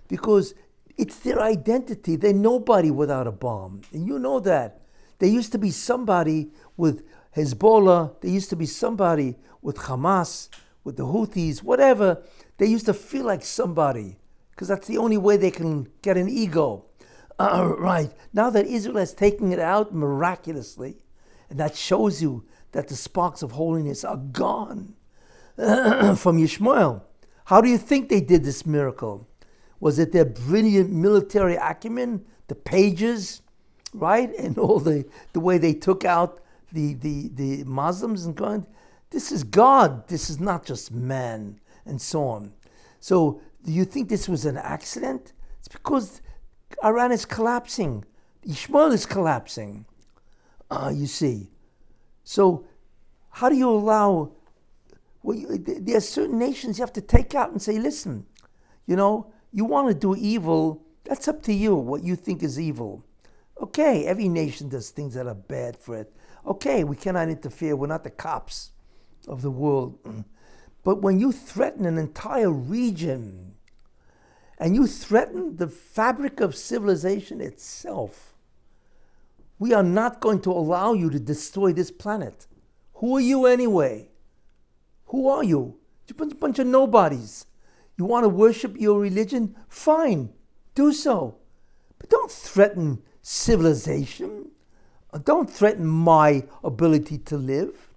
Because it's their identity. They're nobody without a bomb. And you know that. There used to be somebody with Hezbollah. There used to be somebody with Hamas, with the Houthis, whatever. They used to feel like somebody because that's the only way they can get an ego. Right. Now that Israel has taken it out miraculously, and that shows you that the sparks of holiness are gone from Yishmael. How do you think they did this miracle? Was it their brilliant military acumen, the pages, right? And all the way they took out the Muslims and going, this is God, this is not just man, and so on. So do you think this was an accident? It's because Iran is collapsing. Ishmael is collapsing, you see. So how do you allow, there are certain nations you have to take out and say, listen, you want to do evil, that's up to you, what you think is evil. Okay, every nation does things that are bad for it. Okay, we cannot interfere, we're not the cops of the world. But when you threaten an entire region, and you threaten the fabric of civilization itself, we are not going to allow you to destroy this planet. Who are you anyway? Who are you? You're a bunch of nobodies. You want to worship your religion? Fine, do so. But don't threaten civilization. Don't threaten my ability to live.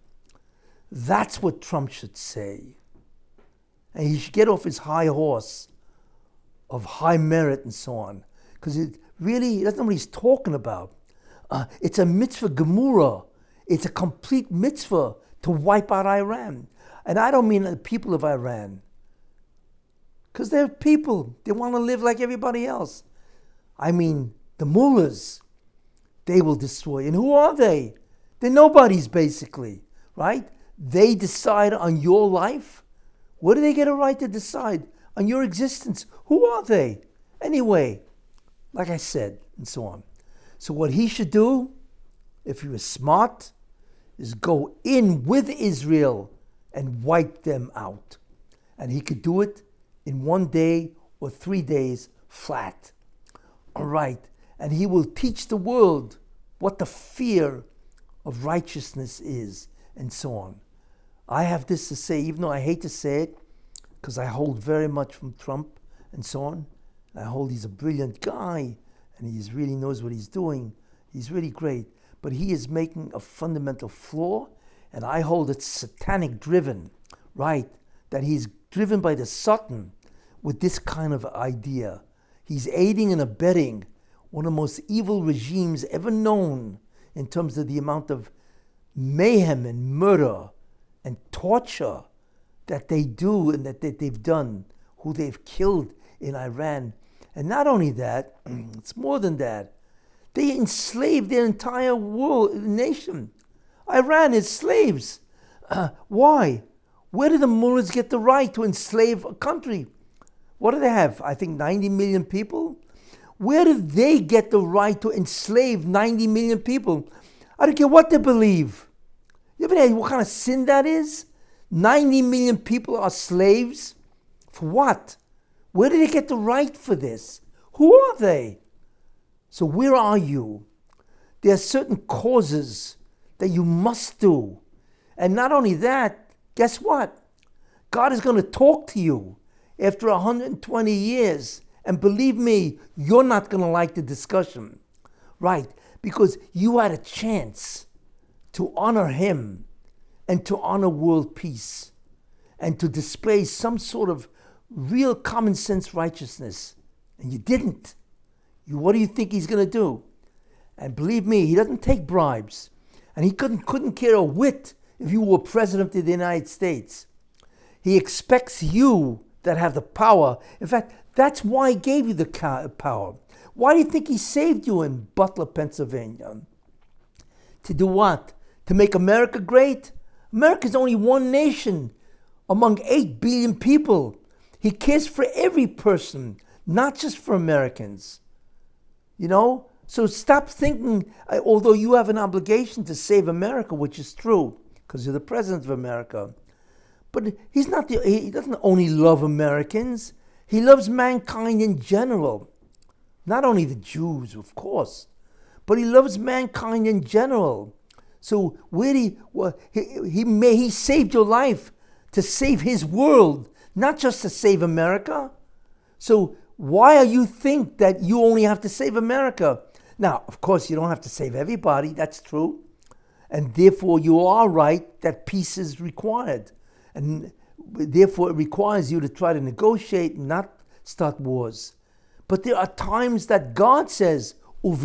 That's what Trump should say. And he should get off his high horse of high merit and so on. Because he doesn't know what he's talking about. It's a mitzvah gemura. It's a complete mitzvah to wipe out Iran. And I don't mean the people of Iran. Because they're people. They want to live like everybody else. I mean, the mullahs, they will destroy. And who are they? They're nobodies, basically, right? They decide on your life? Where do they get a right to decide on your existence? Who are they? Anyway, like I said, and so on. So what he should do, if he was smart, is go in with Israel and wipe them out. And he could do it in 1 day or 3 days flat. All right. And he will teach the world what the fear of righteousness is, and so on. I have this to say, even though I hate to say it, because I hold very much from Trump and so on. I hold he's a brilliant guy, and he really knows what he's doing. He's really great. But he is making a fundamental flaw, and I hold it satanic driven, right? That he's driven by the Satan with this kind of idea. He's aiding and abetting one of the most evil regimes ever known in terms of the amount of mayhem and murder and torture that they do and that they've done, who they've killed in Iran. And not only that, it's more than that. They enslaved their entire world, nation. Iran is slaves. Why? Where did the mullahs get the right to enslave a country? What do they have? I think 90 million people? Where did they get the right to enslave 90 million people? I don't care what they believe. You ever know what kind of sin that is? 90 million people are slaves? For what? Where did they get the right for this? Who are they? So where are you? There are certain causes that you must do. And not only that, guess what? God is going to talk to you after 120 years. And believe me, you're not going to like the discussion. Right? Because you had a chance to honor him and to honor world peace and to display some sort of real common sense righteousness. And you didn't. What do you think he's going to do? And believe me, he doesn't take bribes. And he couldn't care a whit if you were president of the United States. He expects you that have the power. In fact, that's why he gave you the power. Why do you think he saved you in Butler, Pennsylvania? To do what? To make America great? America's only one nation among 8 billion people. He cares for every person, not just for Americans. You know? So stop thinking, although you have an obligation to save America, which is true, because you're the president of America. But he doesn't only love Americans. He loves mankind in general. Not only the Jews, of course, but he loves mankind in general. So he saved your life to save his world, not just to save America. So why do you think that you only have to save America? Now, of course, you don't have to save everybody. That's true. And therefore, you are right that peace is required. And therefore, it requires you to try to negotiate and not start wars. But there are times that God says, you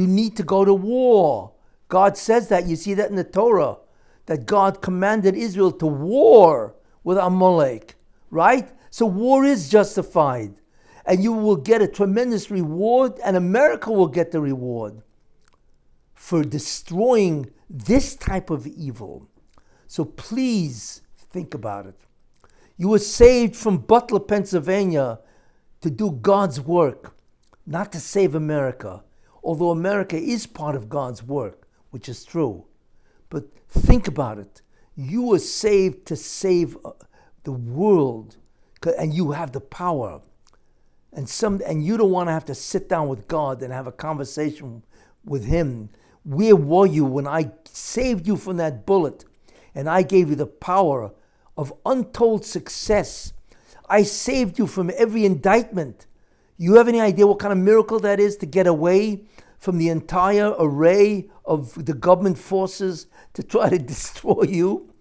need to go to war. God says that. You see that in the Torah, that God commanded Israel to war with Amalek, right? So war is justified. And you will get a tremendous reward, and America will get the reward for destroying this type of evil. So please think about it. You were saved from Butler, Pennsylvania to do God's work, not to save America. Although America is part of God's work, which is true. But think about it. You were saved to save the world, and you have the power. And you don't want to have to sit down with God and have a conversation with him. Where were you when I saved you from that bullet and I gave you the power of untold success? I saved you from every indictment. You have any idea what kind of miracle that is, to get away from the entire array of the government forces to try to destroy you?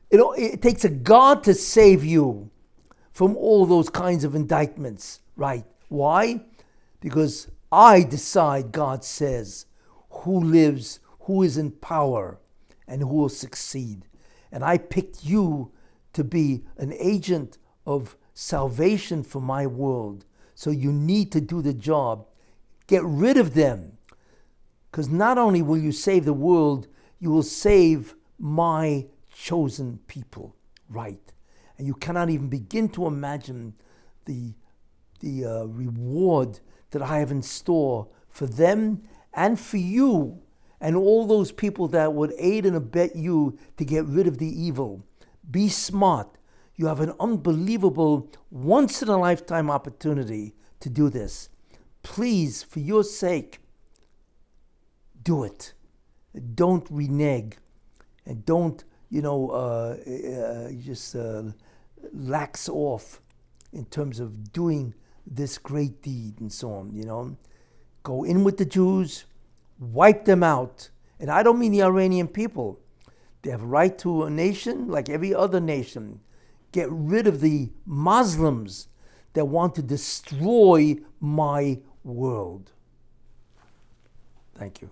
It takes a God to save you from all those kinds of indictments. Right. Why? Because I decide, God says, who lives, who is in power, and who will succeed. And I picked you to be an agent of salvation for my world. So you need to do the job. Get rid of them. Because not only will you save the world, you will save my chosen people. Right. And you cannot even begin to imagine the reward that I have in store for them and for you and all those people that would aid and abet you to get rid of the evil. Be smart. You have an unbelievable, once-in-a-lifetime opportunity to do this. Please, for your sake, do it. Don't renege, and don't, just lax off in terms of doing this great deed and so on, Go in with the Jews, wipe them out. And I don't mean the Iranian people. They have a right to a nation like every other nation. Get rid of the Muslims that want to destroy my world. Thank you.